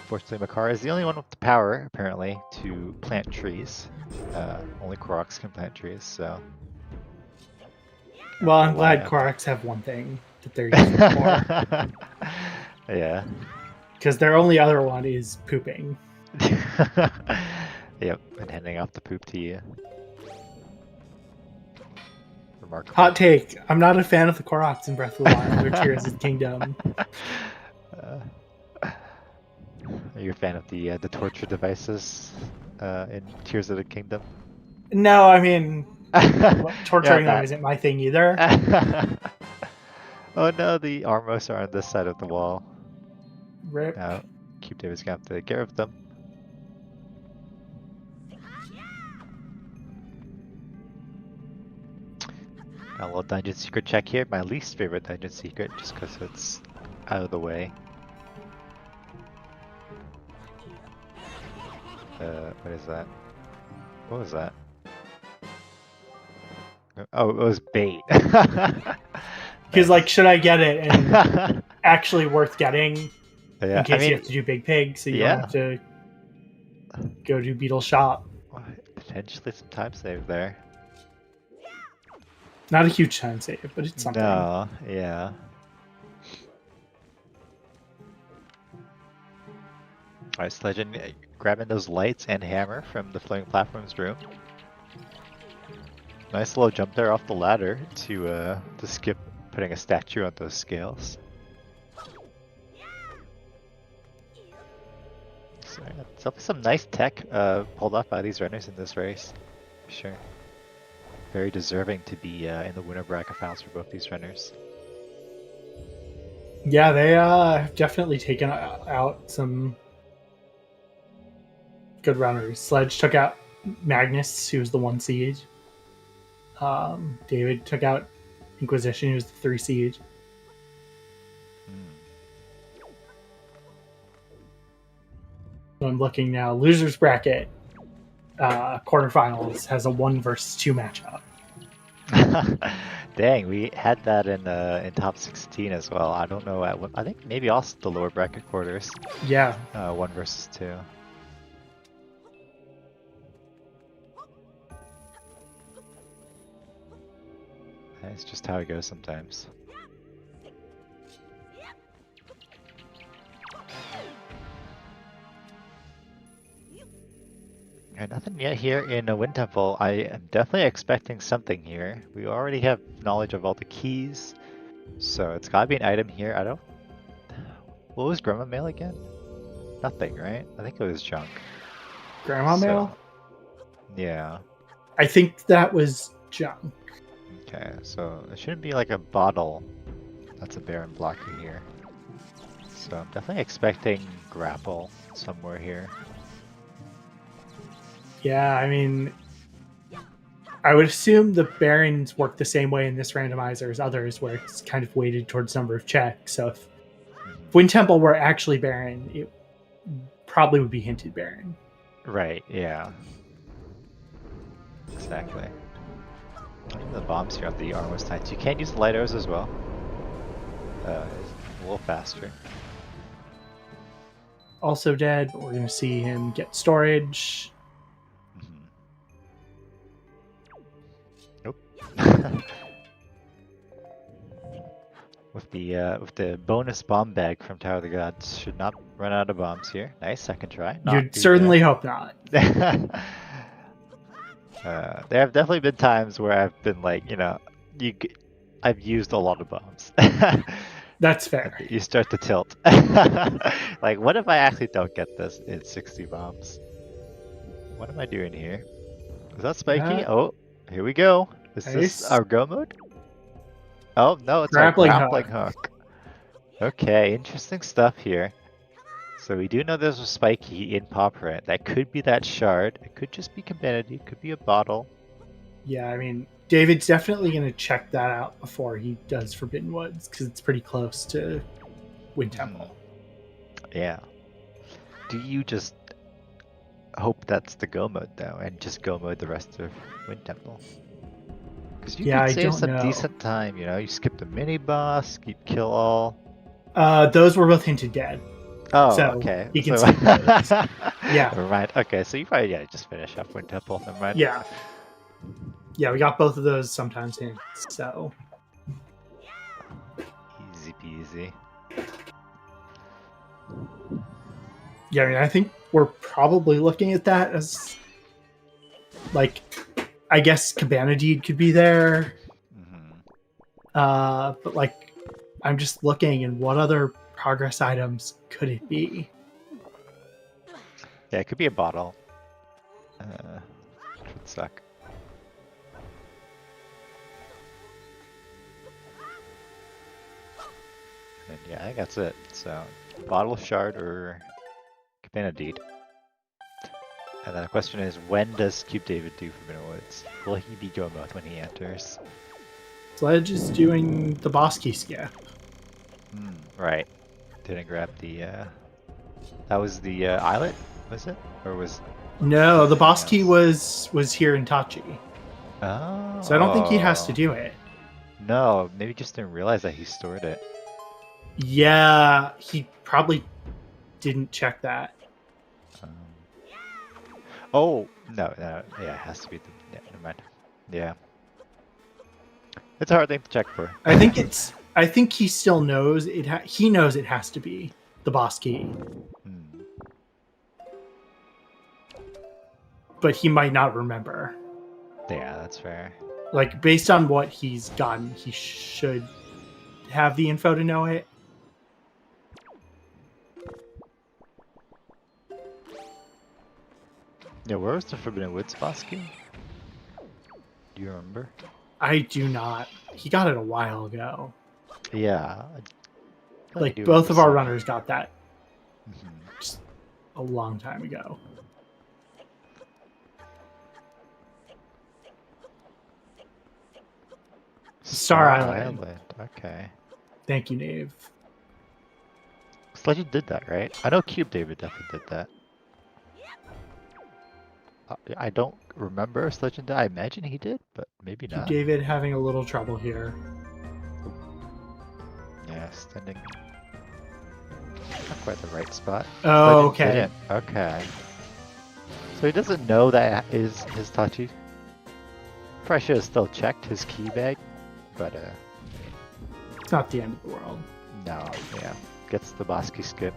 Fortunately, Makara is the only one with the power, apparently, to plant trees. Only Koroks can plant trees, so. Well, I'm glad Koroks have one thing that they're using for. Yeah. Because their only other one is pooping. Yep, and handing off the poop to you. Remarkable. Hot take. I'm not a fan of the Koroks in Breath of the Wild or Tears of the Kingdom. Are you a fan of the torture devices in Tears of the Kingdom? No, I mean, torturing them isn't my thing either. Oh no, the Armos are on this side of the wall. Rip. Now, CubeDavid's gonna have to get rid of them. Got a little dungeon secret check here. My least favorite dungeon secret, just because it's out of the way. What is that? What was that? Oh, it was bait. Because, like, should I get it? And actually worth getting in case you have to do Big Pig, so you don't have to go to Beetle Shop. Potentially some time save there. Not a huge time save, but it's something. No, yeah. Alright, Sledge, grabbing those lights and hammer from the floating platforms room. Nice little jump there off the ladder to skip putting a statue on those scales. So yeah, it's definitely some nice tech pulled off by these runners in this race. For sure. Very deserving to be in the winner bracket finals for both these runners. Yeah, they have definitely taken out some good runners. Sledge took out Magnus, who was the 1 seed. David took out Inquisition, who was the 3 seed. So I'm looking now. Losers bracket quarterfinals has a 1 versus 2 matchup. Dang, we had that in top 16 as well. I don't know I think maybe also the lower bracket quarters. Yeah. 1 versus 2. It's just how it goes sometimes. Nothing yet here in a Wind Temple. I am definitely expecting something here. We already have knowledge of all the keys, so it's gotta be an item here. I don't... What was Grandma Mail again? Nothing, right? I think it was junk. Grandma Mail? Yeah. I think that was junk. Okay, so it shouldn't be like a bottle that's a Baron blocker here. So I'm definitely expecting grapple somewhere here. Yeah, I mean, I would assume the barons work the same way in this randomizer as others, where it's kind of weighted towards number of checks. So if Wind Temple were actually baron, it probably would be hinted baron. Right, yeah. Exactly. The bombs here on the armor's tight. You can't use the light arrows as well. It's a little faster. Also dead, but we're going to see him get storage. Nope. With the bonus bomb bag from Tower of the Gods, should not run out of bombs here. Nice, second try. You'd certainly hope not. There have definitely been times where I've been like, I've used a lot of bombs. That's fair. You start to tilt. Like, what if I actually don't get this in 60 bombs? What am I doing here? Is that spiky? Oh, here we go. Is this our go mode? Oh, no, it's our grappling hook. Okay, interesting stuff here. So we do know there's a spiky in Pauperant. That could be that shard. It could just be Cabinity. It could be a bottle. Yeah, I mean, David's definitely going to check that out before he does Forbidden Woods, because it's pretty close to Wind Temple. Yeah. Do you just hope that's the go mode, though, and just go mode the rest of Wind Temple? Because you could save some decent time, you skip the mini boss, you kill all. Those were both hinted dead. Oh, so okay. You can skip those. Yeah. Never mind. Okay, so you probably just finish up Wind Temple. Never mind. Yeah. Yeah, we got both of those sometimes hints, so. Easy peasy. Yeah, I mean, I think we're probably looking at that as, like, I guess Cabana Deed could be there. But, like, I'm just looking, and what other progress items could it be? Yeah, it could be a bottle. Which would suck. And yeah, I think that's it. So, bottle, shard, or Cabana Deed. And then the question is, when does CubeDavid do Forbidden Woods? Will he be go mode when he enters? Sledge is doing the boss key skip. Right. Didn't grab the, that was the islet, was it? Or was... No, the boss key was here in Tachi. Oh. So I don't think he has to do it. No, maybe just didn't realize that he stored it. Yeah, he probably didn't check that. Oh, no, yeah, it has to be the, yeah, never mind. Yeah. It's a hard thing to check for. I think he still knows he knows it has to be the boss key. But he might not remember. Yeah, that's fair. Like, based on what he's gotten, he should have the info to know it. Yeah, where was the Forbidden Woods boss key? Do you remember? I do not. He got it a while ago. Yeah. Like, both of our runners got that just a long time ago. Star Island. Okay. Thank you, Nave. Sledge did that, right? I know CubeDavid definitely did that. I don't remember Sledge did. I imagine he did, but maybe not. CubeDavid having a little trouble here. Yeah, standing not quite the right spot. Oh, okay. Okay. So he doesn't know that is his Tachi. Probably should have still checked his key bag, but it's not the end of the world. No, yeah. Gets the boss key skip.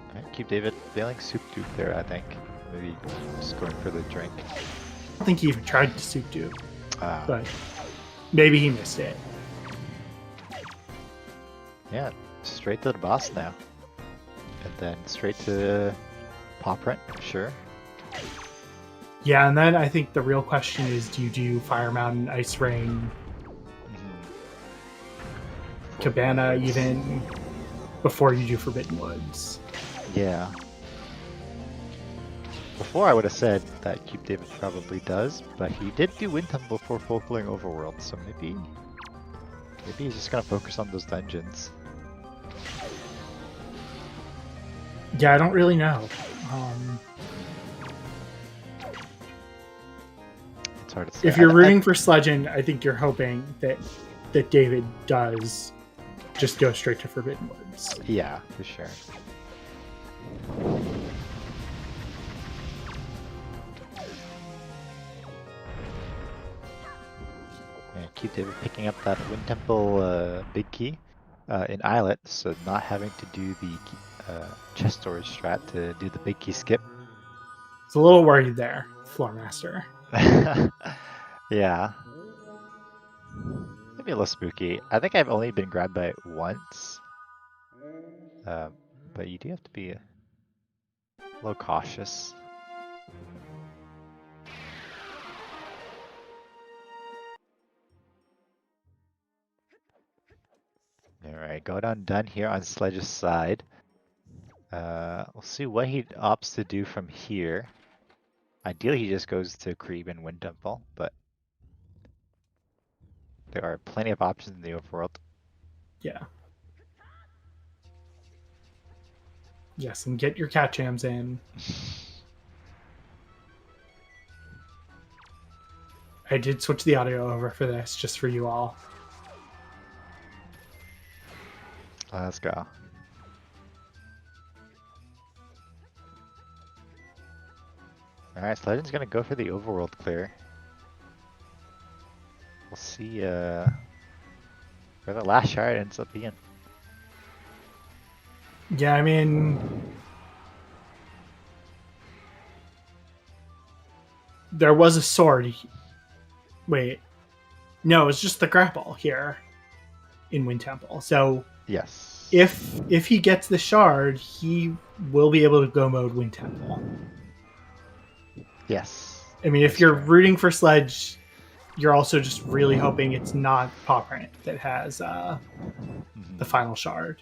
Alright, CubeDavid failing soup dupe there, I think. Maybe just going for the drink. I don't think he even tried to soup dupe. Ah. But maybe he missed it. Yeah, straight to the boss now. And then straight to Pauperant, sure. Yeah, and then I think the real question is, do you do Fire Mountain, Ice Rain, Cabana even, before you do Forbidden Woods? Yeah. before I would have said that CubeDavid probably does, but he did do Wind Temple before full-pulling Overworld, so maybe he's just gonna focus on those dungeons. Yeah, I don't really know. It's hard to say. If you're rooting for Sledge, I think you're hoping that David does just go straight to Forbidden Woods. Yeah, for sure. And CubeDavid picking up that Wind Temple big key in Islet, so not having to do the chest storage strat to do the big key skip. It's a little worried there, Floor Master. Yeah. Maybe a little spooky. I think I've only been grabbed by it once. But you do have to be a little cautious. Alright, go down done here on Sledge's side. We'll see what he opts to do from here. Ideally, he just goes to Creep and Wind Temple, but there are plenty of options in the overworld. Yeah. Yes, and get your cat jams in. I did switch the audio over for this, just for you all. Let's go. Alright, so Legend's gonna go for the overworld clear. We'll see where the last shard ends up being. Yeah, I mean, there was a sword. Wait, no, it's just the grapple here in Wind Temple. So yes, if he gets the shard, he will be able to go mode Wind Temple. Yes. I mean, if you're rooting for Sledge, you're also just really hoping it's not Paw Print that has the final shard.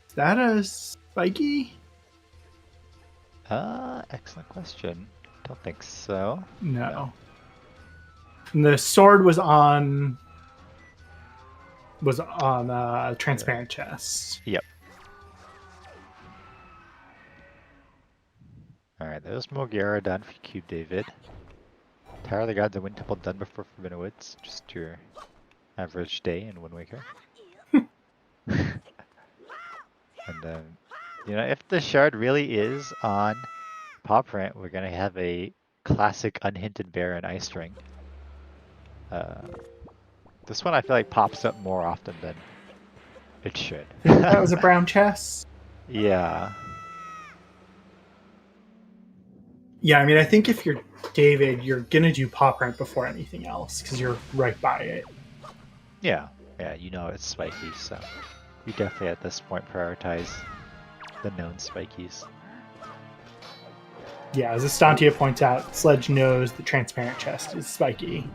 Is that a spiky? Excellent question. Don't think so. No. And the sword was on transparent chest. Yep. Alright, there's Mogiera done for CubeDavid. Tower of the Gods and Wind Temple done before Forbidden Woods. Just your average day in Wind Waker. And then, you know, if the shard really is on Paw Print, we're gonna have a classic unhinted bear and Ice Ring. This one I feel like pops up more often than it should. That was a brown chest? Yeah. Yeah, I mean, I think if you're David, you're gonna do Paw Print before anything else, because you're right by it. Yeah, you know it's spiky, so you definitely at this point prioritize the known spikies. Yeah, as Estantia points out, Sledge knows the transparent chest is spiky.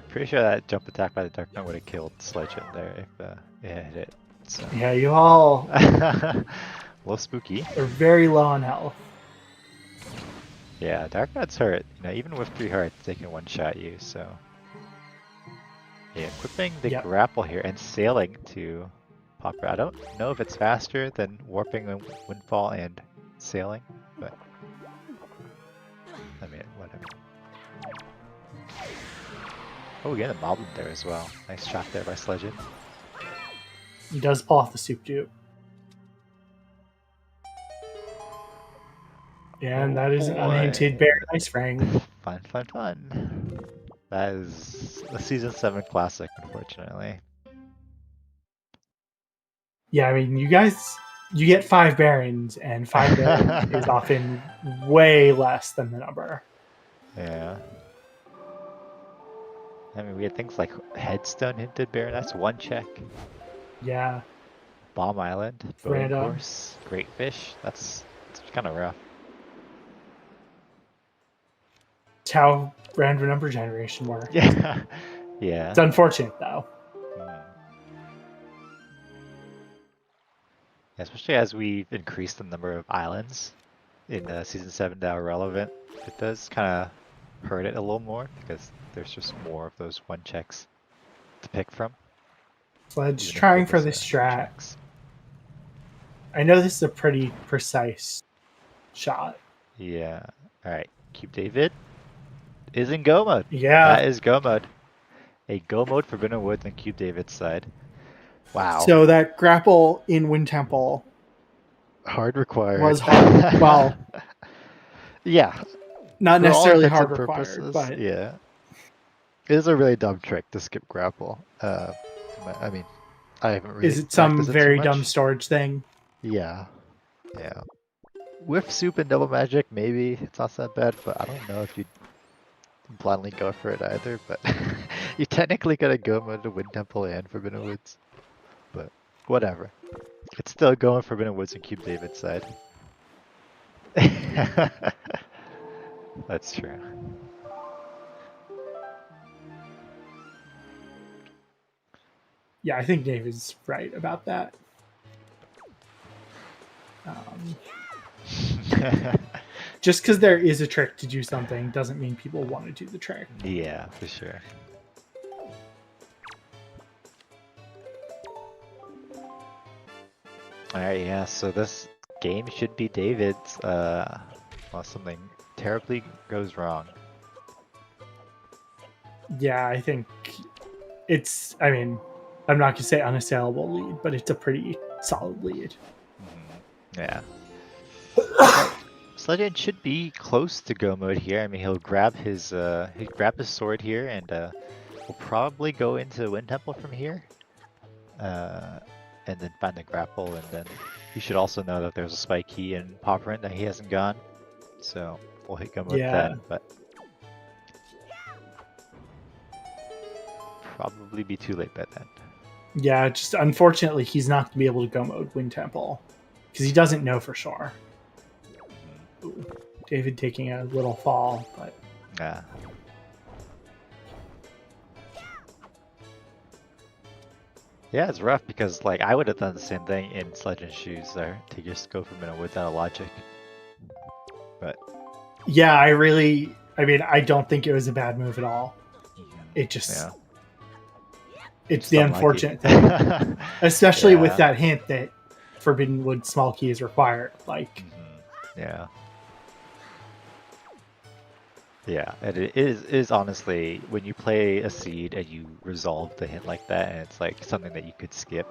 Pretty sure that jump attack by the Dark Knight would have killed Sledge in there if it hit it. So. Yeah, you all a little spooky. are very low on health. Yeah, Dark Knight's hurt. You know, even with 3 hearts, they can one-shot you, so... Yeah, equipping the grapple here and sailing to pop. I don't know if it's faster than warping and Windfall and sailing, but... I mean, whatever. Oh, we get a Moblin there as well. Nice shot there by Sledge. He does pull off the soup dupe. And that is an unhinted bear ice ring. Fun, fun, fun. That is a Season 7 classic, unfortunately. Yeah, I mean, you get 5 barons, and 5 barons is often way less than the number. Yeah. I mean, we had things like Headstone hinted Baron, that's 1 check. Yeah. Bomb Island, Boating Course, Great Fish, that's kind of rough. It's how random number generation works. Yeah. Yeah. It's unfortunate, though. Especially as we've increased the number of islands in Season 7 that are relevant, it does kind of hurt it a little more because there's just more of those one checks to pick from. Sledge Even if trying it for was, this two strat. checks. I know this is a pretty precise shot. Yeah. Alright, CubeDavid is in go mode. Yeah. That is go mode. A go mode for Forbidden Woods on CubeDavid's side. Wow. So that grapple in Wind Temple Hard required. was hard. Well, yeah. not For all necessarily intents hard and required, purposes, but yeah. It is a really dumb trick to skip grapple. I mean, I haven't really is it some practiced it too very much. dumb storage thing? Yeah. Yeah. With soup and double magic, maybe it's not that bad, but I don't know if you'd blindly go for it either, but you technically gotta go mode to Wind Temple and Forbidden Woods. But whatever. It's still going Forbidden Woods and CubeDavid's side. That's true. Yeah, I think Dave is right about that. Just because there is a trick to do something doesn't mean people want to do the trick. Yeah, for sure. Alright, yeah, so this game should be David's, unless something terribly goes wrong. Yeah, I think it's, I mean, I'm not going to say unassailable lead, but it's a pretty solid lead. Yeah. Sledge should be close to go mode here. I mean, he'll grab his sword here, and we'll probably go into Wind Temple from here, and then find the grapple, and then he should also know that there's a spike key in Popperant that he hasn't gone, so we'll hit go mode then. But probably be too late by then. Yeah, just unfortunately he's not going to be able to go mode Wind Temple because he doesn't know for sure. Ooh, David taking a little fall, but yeah. Yeah, it's rough because like I would have done the same thing in Sledge's shoes there to just go for minute without logic. But yeah, I mean, I don't think it was a bad move at all. It just, it's the unfortunate thing, especially with that hint that Forbidden Wood small key is required. Like, yeah. Yeah, and it is honestly, when you play a seed and you resolve the hint like that, and it's like something that you could skip,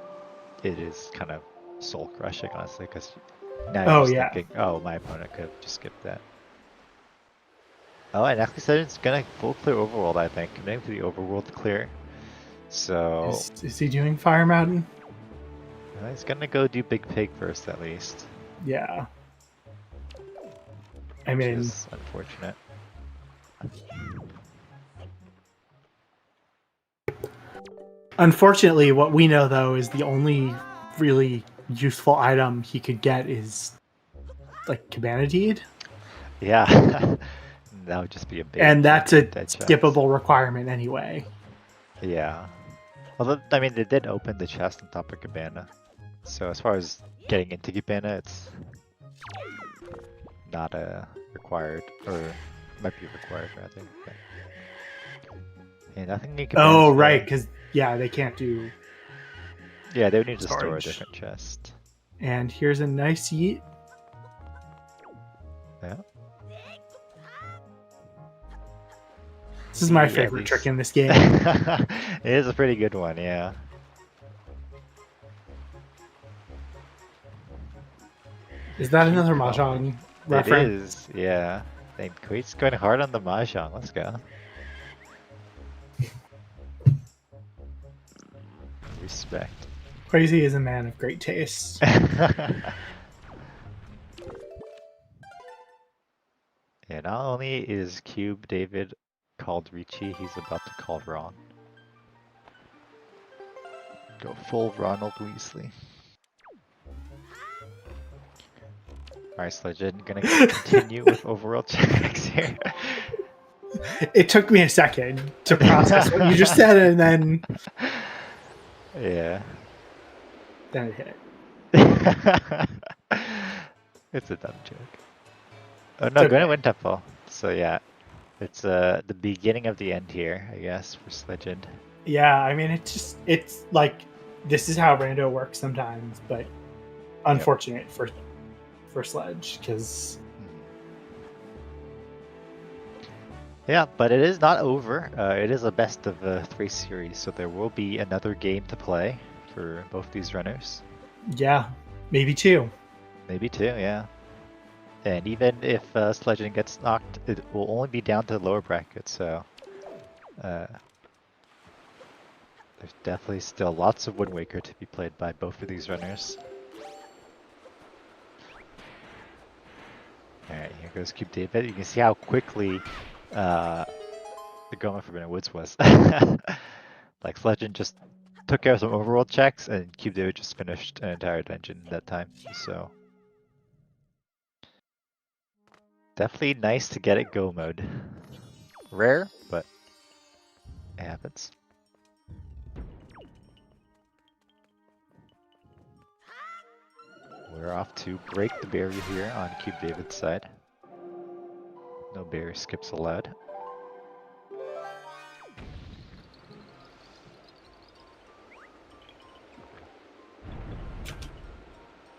it is kind of soul crushing, honestly, because now you're just thinking, oh, my opponent could have just skipped that. Oh, and actually said it's gonna full clear overworld, I think, committing to the overworld clear. So is he doing Fire Mountain? He's gonna go do Big Pig first, at least. Yeah. I mean, which is unfortunate. Unfortunately, what we know though is the only really useful item he could get is like Cabana Deed. Yeah, that would just be a big. And that's a skippable requirement anyway. Yeah. Although, I mean, they did open the chest on top of Cabana, so as far as getting into Cabana, it's not required, or might be required rather. But... And nothing in Cabana. Oh, right, because they can't do. Yeah, they would need to store a different chest. And here's a nice yeet. Yeah. This is my favorite trick in this game. It is a pretty good one, yeah. Is that another Mahjong reference? It is, yeah. And Quait's going hard on the Mahjong. Let's go. Respect. Crazy is a man of great taste. Yeah, not only is CubeDavid called Ricci, he's about to call Ron. Go full Ronald Weasley. Alright, Sledge, gonna continue with overworld checks here. It took me a second to process what you just said, and then... Yeah. Then it hit. It's a dumb joke. Oh It's no, going to okay. Wind Temple. So yeah, it's the beginning of the end here, I guess, for Sledge. Yeah, I mean, it's like this is how rando works sometimes, but Yep. unfortunate for Sledge because Yeah, but it is not over. It is a best of 3 series, so there will be another game to play for both these runners. yeah, maybe two. Maybe 2, yeah. And even if Sledge gets knocked, it will only be down to the lower bracket, so uh, there's definitely still lots of Wind Waker to be played by both of these runners. Alright, here goes CubeDavid. You can see how quickly the Goma Forbidden Woods was. Like, Sledge just took care of some overworld checks, and CubeDavid just finished an entire dungeon in that time, so definitely nice to get it go mode. Rare, but it happens. We're off to break the barrier here on CubeDavid's side. No barrier skips allowed.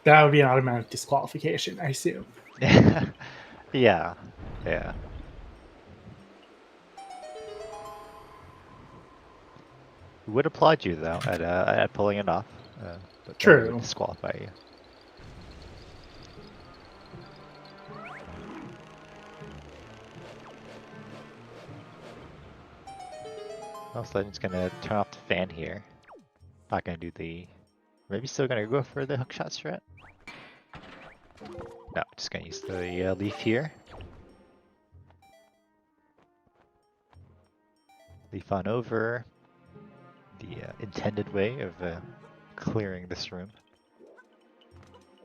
That would be an automatic disqualification, I assume. Yeah, yeah. We would applaud you though at pulling it off, but then we would True. disqualify you. Well, Sledge's gonna turn off the fan here. Not gonna do the. Maybe still gonna go for the hookshot strat. No, just gonna use the leaf here. Leaf on over. The intended way of clearing this room.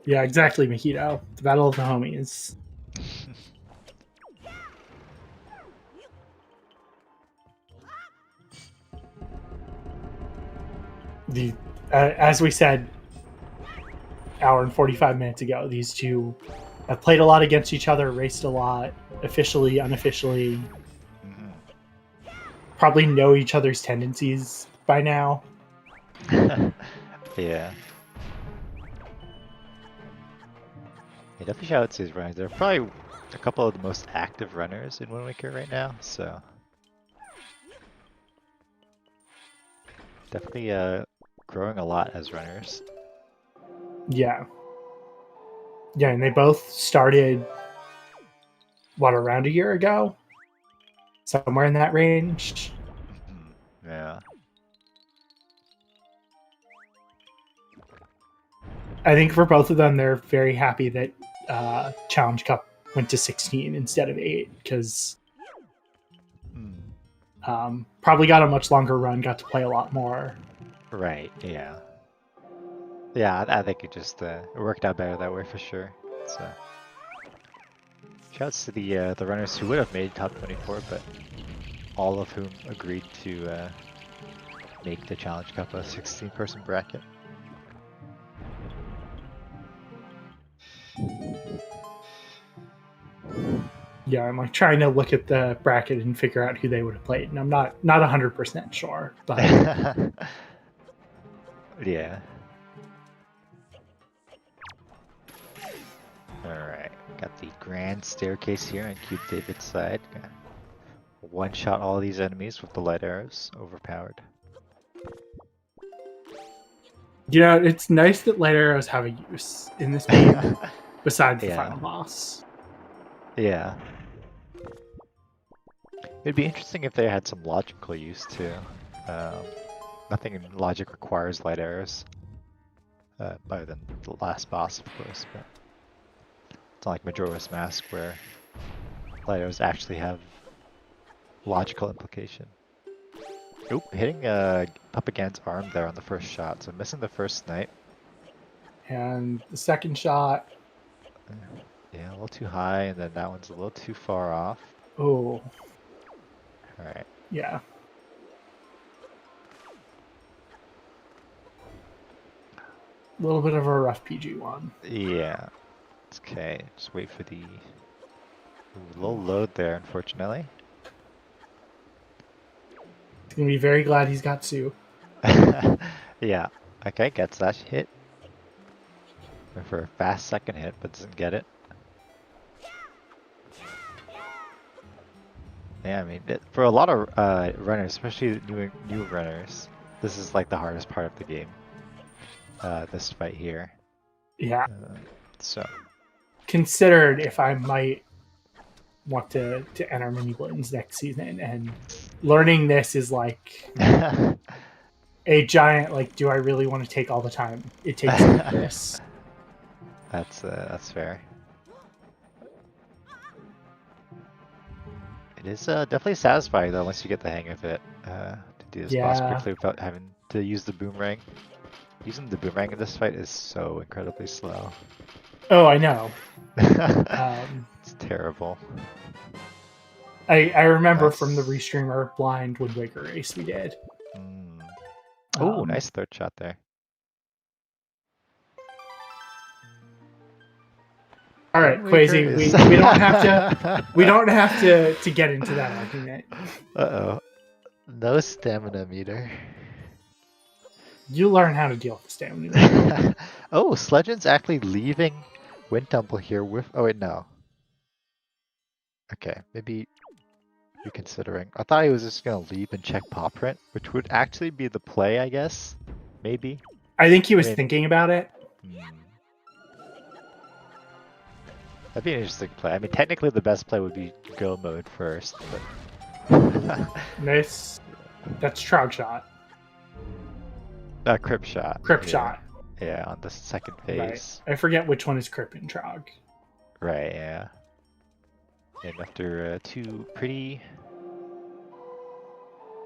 Yeah, exactly, Mahito. The Battle of the Homies. The as we said, hour and 45 minutes ago, these two have played a lot against each other, raced a lot, officially, unofficially. Probably know each other's tendencies by now. Yeah. Yeah, definitely shout out to his runners. They're probably a couple of the most active runners in Wind Waker right now, so definitely growing a lot as runners. Yeah. Yeah, and they both started, what, around a year ago? Somewhere in that range. Yeah. I think for both of them, they're very happy that Challenge Cup went to 16 instead of 8 because probably got a much longer run, got to play a lot more. Right, yeah. Yeah, I think it just it worked out better that way for sure. So, shouts to the runners who would have made top 24, but all of whom agreed to make the Challenge Cup a 16-person bracket. Yeah, I'm like trying to look at the bracket and figure out who they would have played, and I'm not 100% sure, but Yeah. Alright, got the grand staircase here on CubeDavid's side. Gonna one-shot all these enemies with the light arrows, overpowered. you know, it's nice that light arrows have a use in this game besides the final boss. Yeah. It'd be interesting if they had some logical use too. Nothing in logic requires light arrows. Other than the last boss, of course, but it's not like Majora's Mask where light arrows actually have logical implication. Oop, hitting Papagan's arm there on the first shot, so missing the first snipe. And the second shot. Yeah, a little too high, and then that one's a little too far off. Oh. Alright. Yeah. A little bit of a rough PG one. Yeah. It's okay. Just wait for the low load there, unfortunately. He's gonna be very glad he's got Sue. Yeah. Okay, gets that hit. Went for a fast second hit, but doesn't get it. Yeah, I mean, for a lot of runners, especially new runners, this is like the hardest part of the game. This fight here. Yeah. So. Considered if I might want to enter mini blins next season, and learning this is like a giant like, do I really want to take all the time it takes to do this? That's fair. It is definitely satisfying though once you get the hang of it to do this boss quickly without having to use the boomerang. Using the boomerang in this fight is so incredibly slow. Oh, I know. It's terrible. I remember from the Restreamer blind Wind Waker race we did. Oh, nice third shot there. All right, Quasi, we don't have to get into that argument. Uh-oh. No stamina meter. You learn how to deal with the stamina meter. Oh, Sledge's actually leaving Wind Temple here with... Oh, wait, no. Okay, maybe reconsidering. I thought he was just going to leave and check paw print, which would actually be the play, I guess. Maybe. I think he was thinking about it. That'd be an interesting play. I mean, technically the best play would be go mode first, but... Nice. That's Trog Shot. Crip Shot. Crip Shot. Yeah, on the second phase. Right. I forget which one is Crip and Trog. Right, yeah. And after two pretty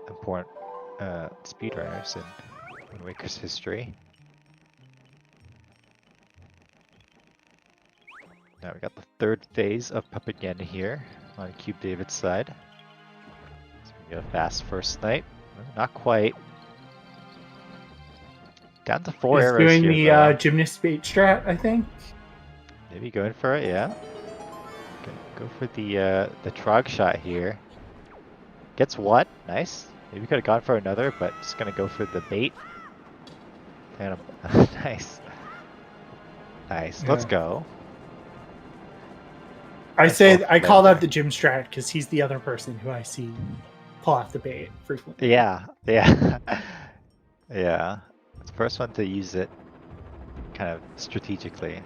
important speedrunners in Wind Waker's history. Now we got the third phase of Propaganda here on CubeDavid's side. So we get a fast first snipe. Not quite. Down to 4 arrows here. He's doing the gymnast bait strat, I think. Maybe going for it, yeah. Go for the Trog shot here. Gets what? Nice. Maybe could have gone for another, but just gonna go for the bait. And nice. Nice. Yeah. Let's go. I call that the gym strat because he's the other person who I see pull off the bait frequently. Yeah, yeah, yeah. It's the first one to use it kind of strategically,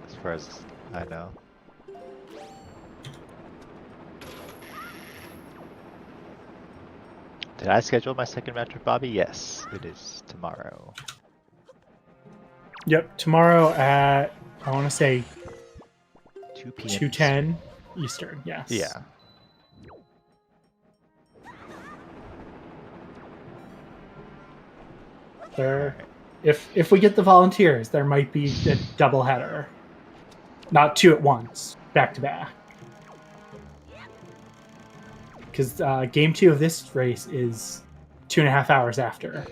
as far as I know. Did I schedule my second match with Bobby? Yes, it is tomorrow. Yep, tomorrow at, I want to say 2 p.m. 2:10 Eastern, yes. Yeah. There, if we get the volunteers, there might be a double header. Not two at once, back to back. Because game 2 of this race is 2.5 hours after.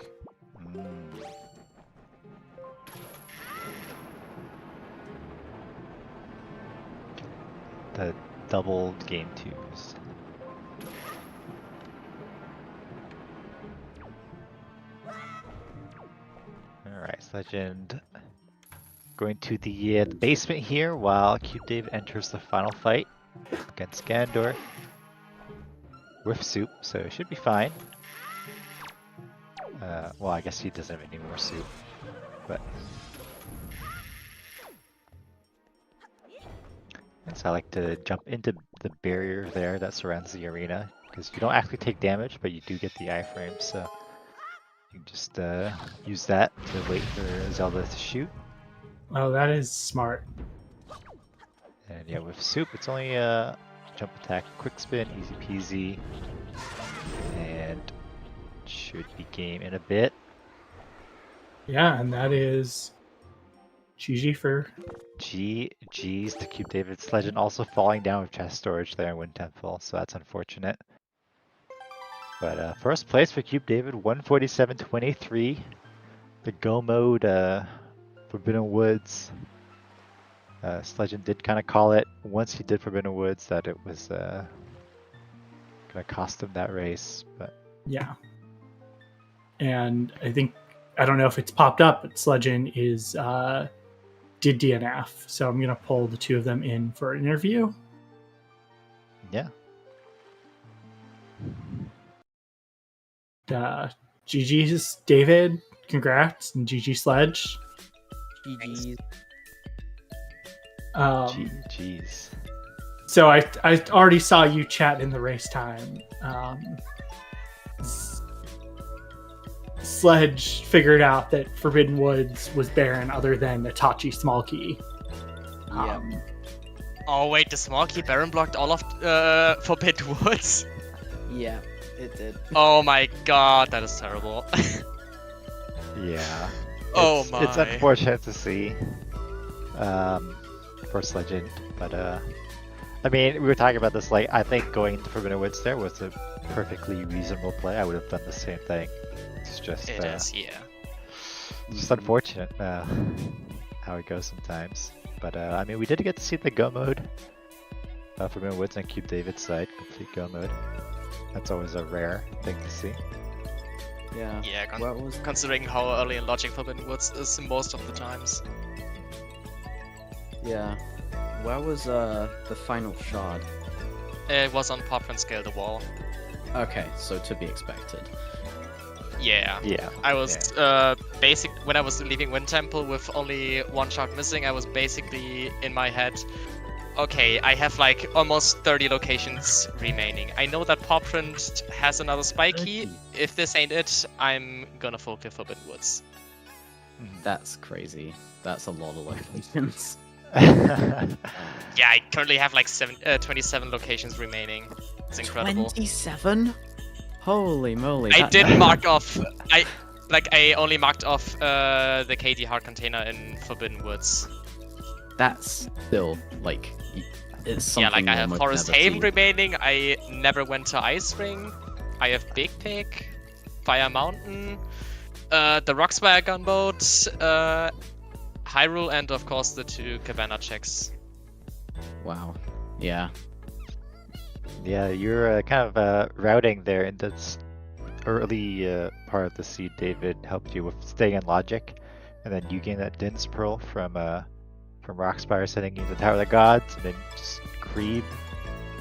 The double game 2s. Alright, Legend going to the basement here while CubeDavid enters the final fight against Gandor with soup, so it should be fine. Well, I guess he doesn't have any more soup, but so I like to jump into the barrier there that surrounds the arena, because you don't actually take damage, but you do get the iframe, so you can just use that to wait for Zelda to shoot. Oh, that is smart. And yeah, with soup, it's only jump attack, quick spin, easy peasy, and should be game in a bit. Yeah, and that is GG for GG's to CubeDavid's Legend, also falling down with chest storage there in Wind Temple, so that's unfortunate. But first place for CubeDavid, 147.23. The go mode Forbidden Woods. Sledge did kind of call it once he did Forbidden Woods that it was gonna cost him that race, but Yeah. And I don't know if it's popped up, but Sledgen did DNF. So I'm gonna pull the two of them in for an interview. yeah. GG's David, congrats, and GG Sledge. GG's. Jeez. So I already saw you chat in the race time. Sledge figured out that Forbidden Woods was barren other than Itachi Small Key. Yeah. Oh wait, the small key Baron blocked all of Forbidden Woods? Yeah, it did. Oh my god, that is terrible. Yeah. Oh It's my. unfortunate to see for Sledge, but I mean, we were talking about this. Like, I think going into Forbidden Woods there was a perfectly reasonable play. I would have done the same thing. It's just It is, yeah. just unfortunate how it goes sometimes. But I mean, we did get to see the go mode Forbidden Woods and CubeDavid's side, complete go mode. That's always a rare thing to see. Yeah. Yeah, What was considering how early in logic Forbidden Woods is most of the times. Yeah. Where was the final shard? It was on Pop and Scale the Wall. Okay, so to be expected. Yeah. Yeah. I was when I was leaving Wind Temple with only one shard missing, I was basically in my head, okay, I have like almost 30 locations remaining. I know that Popprint has another spiky. If this ain't it, I'm gonna focus Forbidden Woods. That's crazy. That's a lot of locations. Yeah, I currently have like 27 locations remaining. It's incredible. 27? Holy moly. I that- did mark off. I only marked off the KD hard container in Forbidden Woods. That's still, like, it's something Yeah, like I one have would Forest never Haven see. remaining. I never went to Ice Ring. I have Big Pig, Fire Mountain, the Rockspire Gunboat, Hyrule, and of course the two Cabana checks. Wow. Yeah. Yeah, you're kind of routing there in this early part of the seed. David helped you with staying in logic, and then you gain that Din's Pearl from Rockspire sending you the Tower of the Gods, and then just creep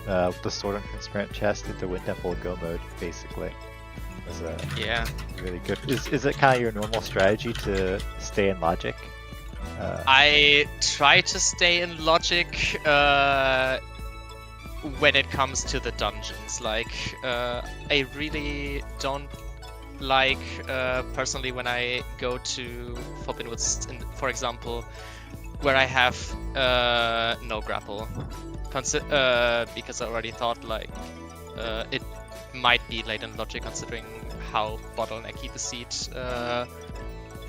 with the Sword and Transparent Chest into Wind Temple Go mode, basically. It was Yeah. really good. Is it kind of your normal strategy to stay in logic? I try to stay in logic when it comes to the dungeons. Like, I really don't like, personally, when I go to Forbidden Woods, for example, where I have no grapple. Because I already thought, like, it might be late in logic considering how bottlenecky the seat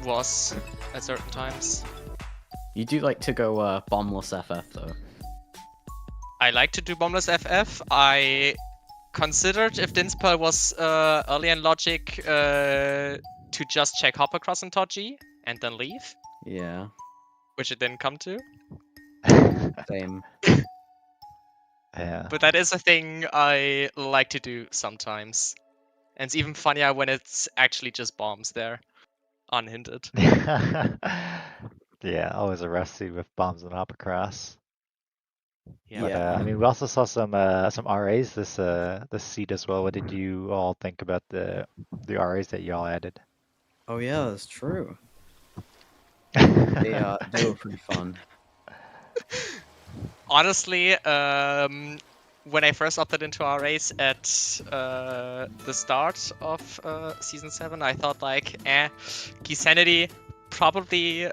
was at certain times. You do like to go bombless FF though. I like to do bombless FF. I considered if Dinspel was early in logic to just check hop across in Toji and then leave, Yeah. which it didn't come to. Same. Yeah. But that is a thing I like to do sometimes. And it's even funnier when it's actually just bombs there, unhindered. Yeah, always a rusty with bombs and hop across. Yeah. But, Yeah. I mean, we also saw some RAs this seed as well. What did you all think about the RAs that y'all added? Oh yeah, that's true. They were pretty fun. Honestly, when I first opted into RAs at the start of Season 7, I thought like, Key Sanity, probably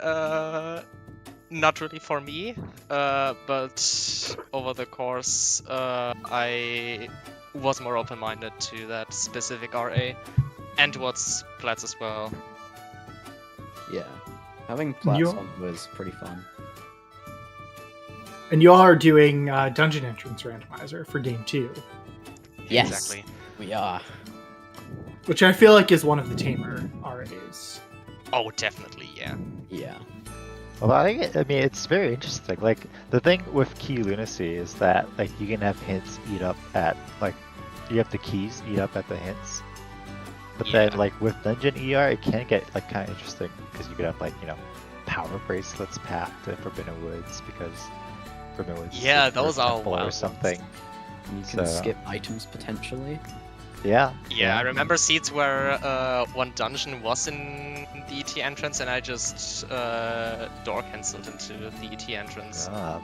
not really for me. But over the course, I was more open-minded to that specific RA, and towards Plats as well. Yeah. Having Plats You- on was pretty fun. And you all are doing dungeon entrance randomizer for game 2, Yes. Exactly. We are. which I feel like is one of the tamer RAs. Oh, definitely, yeah. Yeah. Well, I mean, it's very interesting. Like, the thing with key lunacy is that, like, you can have hints eat up at, like, you have the keys eat up at the hints. But then, Yeah. like, with dungeon ER, it can get, like, kind of interesting because you could have, like, you know, power bracelets path to Forbidden Woods because Forbidden Woods is Yeah, like, those your are temple wild or ones. something. You can So- skip items potentially. Yeah. Yeah, I remember seeds where one dungeon was in the ET entrance, and I just door cancelled into the ET entrance. God.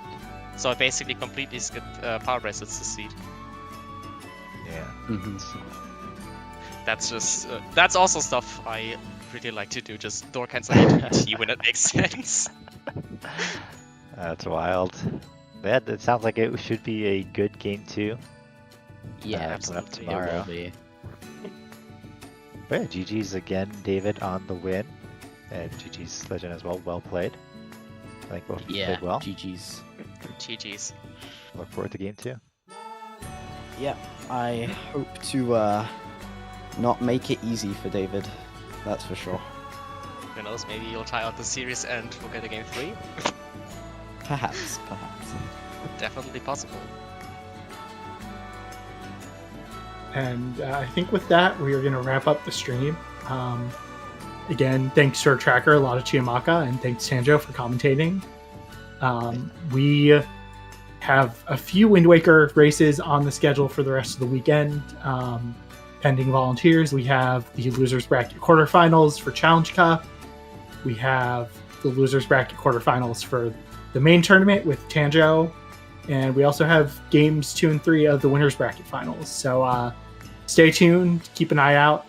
So I basically completely skipped power bracelets to seed. Yeah. Mm-hmm. That's just that's also stuff I really like to do. Just door cancel into ET when it makes sense. That's wild. Yeah, it sounds like it should be a good game too. Yeah, coming up absolutely, it tomorrow. It will be. But yeah, GG's again, David, on the win. And GG's Legend as well. Well played. I think both of you Yeah, played well. GG's. GG's. Look forward to game 2. Yeah, I hope to not make it easy for David. That's for sure. Who knows? Maybe you'll tie out the series and we'll get a game 3. Perhaps. Definitely possible. And I think with that, we are going to wrap up the stream. Again, thanks to our tracker, a lot of Chiamaka, and thanks Sanjo for commentating. We have a few Wind Waker races on the schedule for the rest of the weekend. Pending volunteers, we have the Losers Bracket quarterfinals for Challenge Cup. We have the Losers Bracket quarterfinals for the main tournament with Tanjo. And we also have games 2 and 3 of the Winners Bracket finals. So stay tuned, keep an eye out.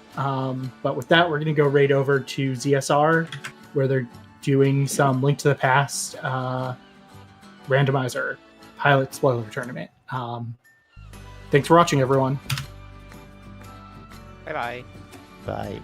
But with that, we're going to go right over to ZSR, where they're doing some Link to the Past randomizer pilot spoiler tournament. Thanks for watching, everyone. Bye bye. Bye.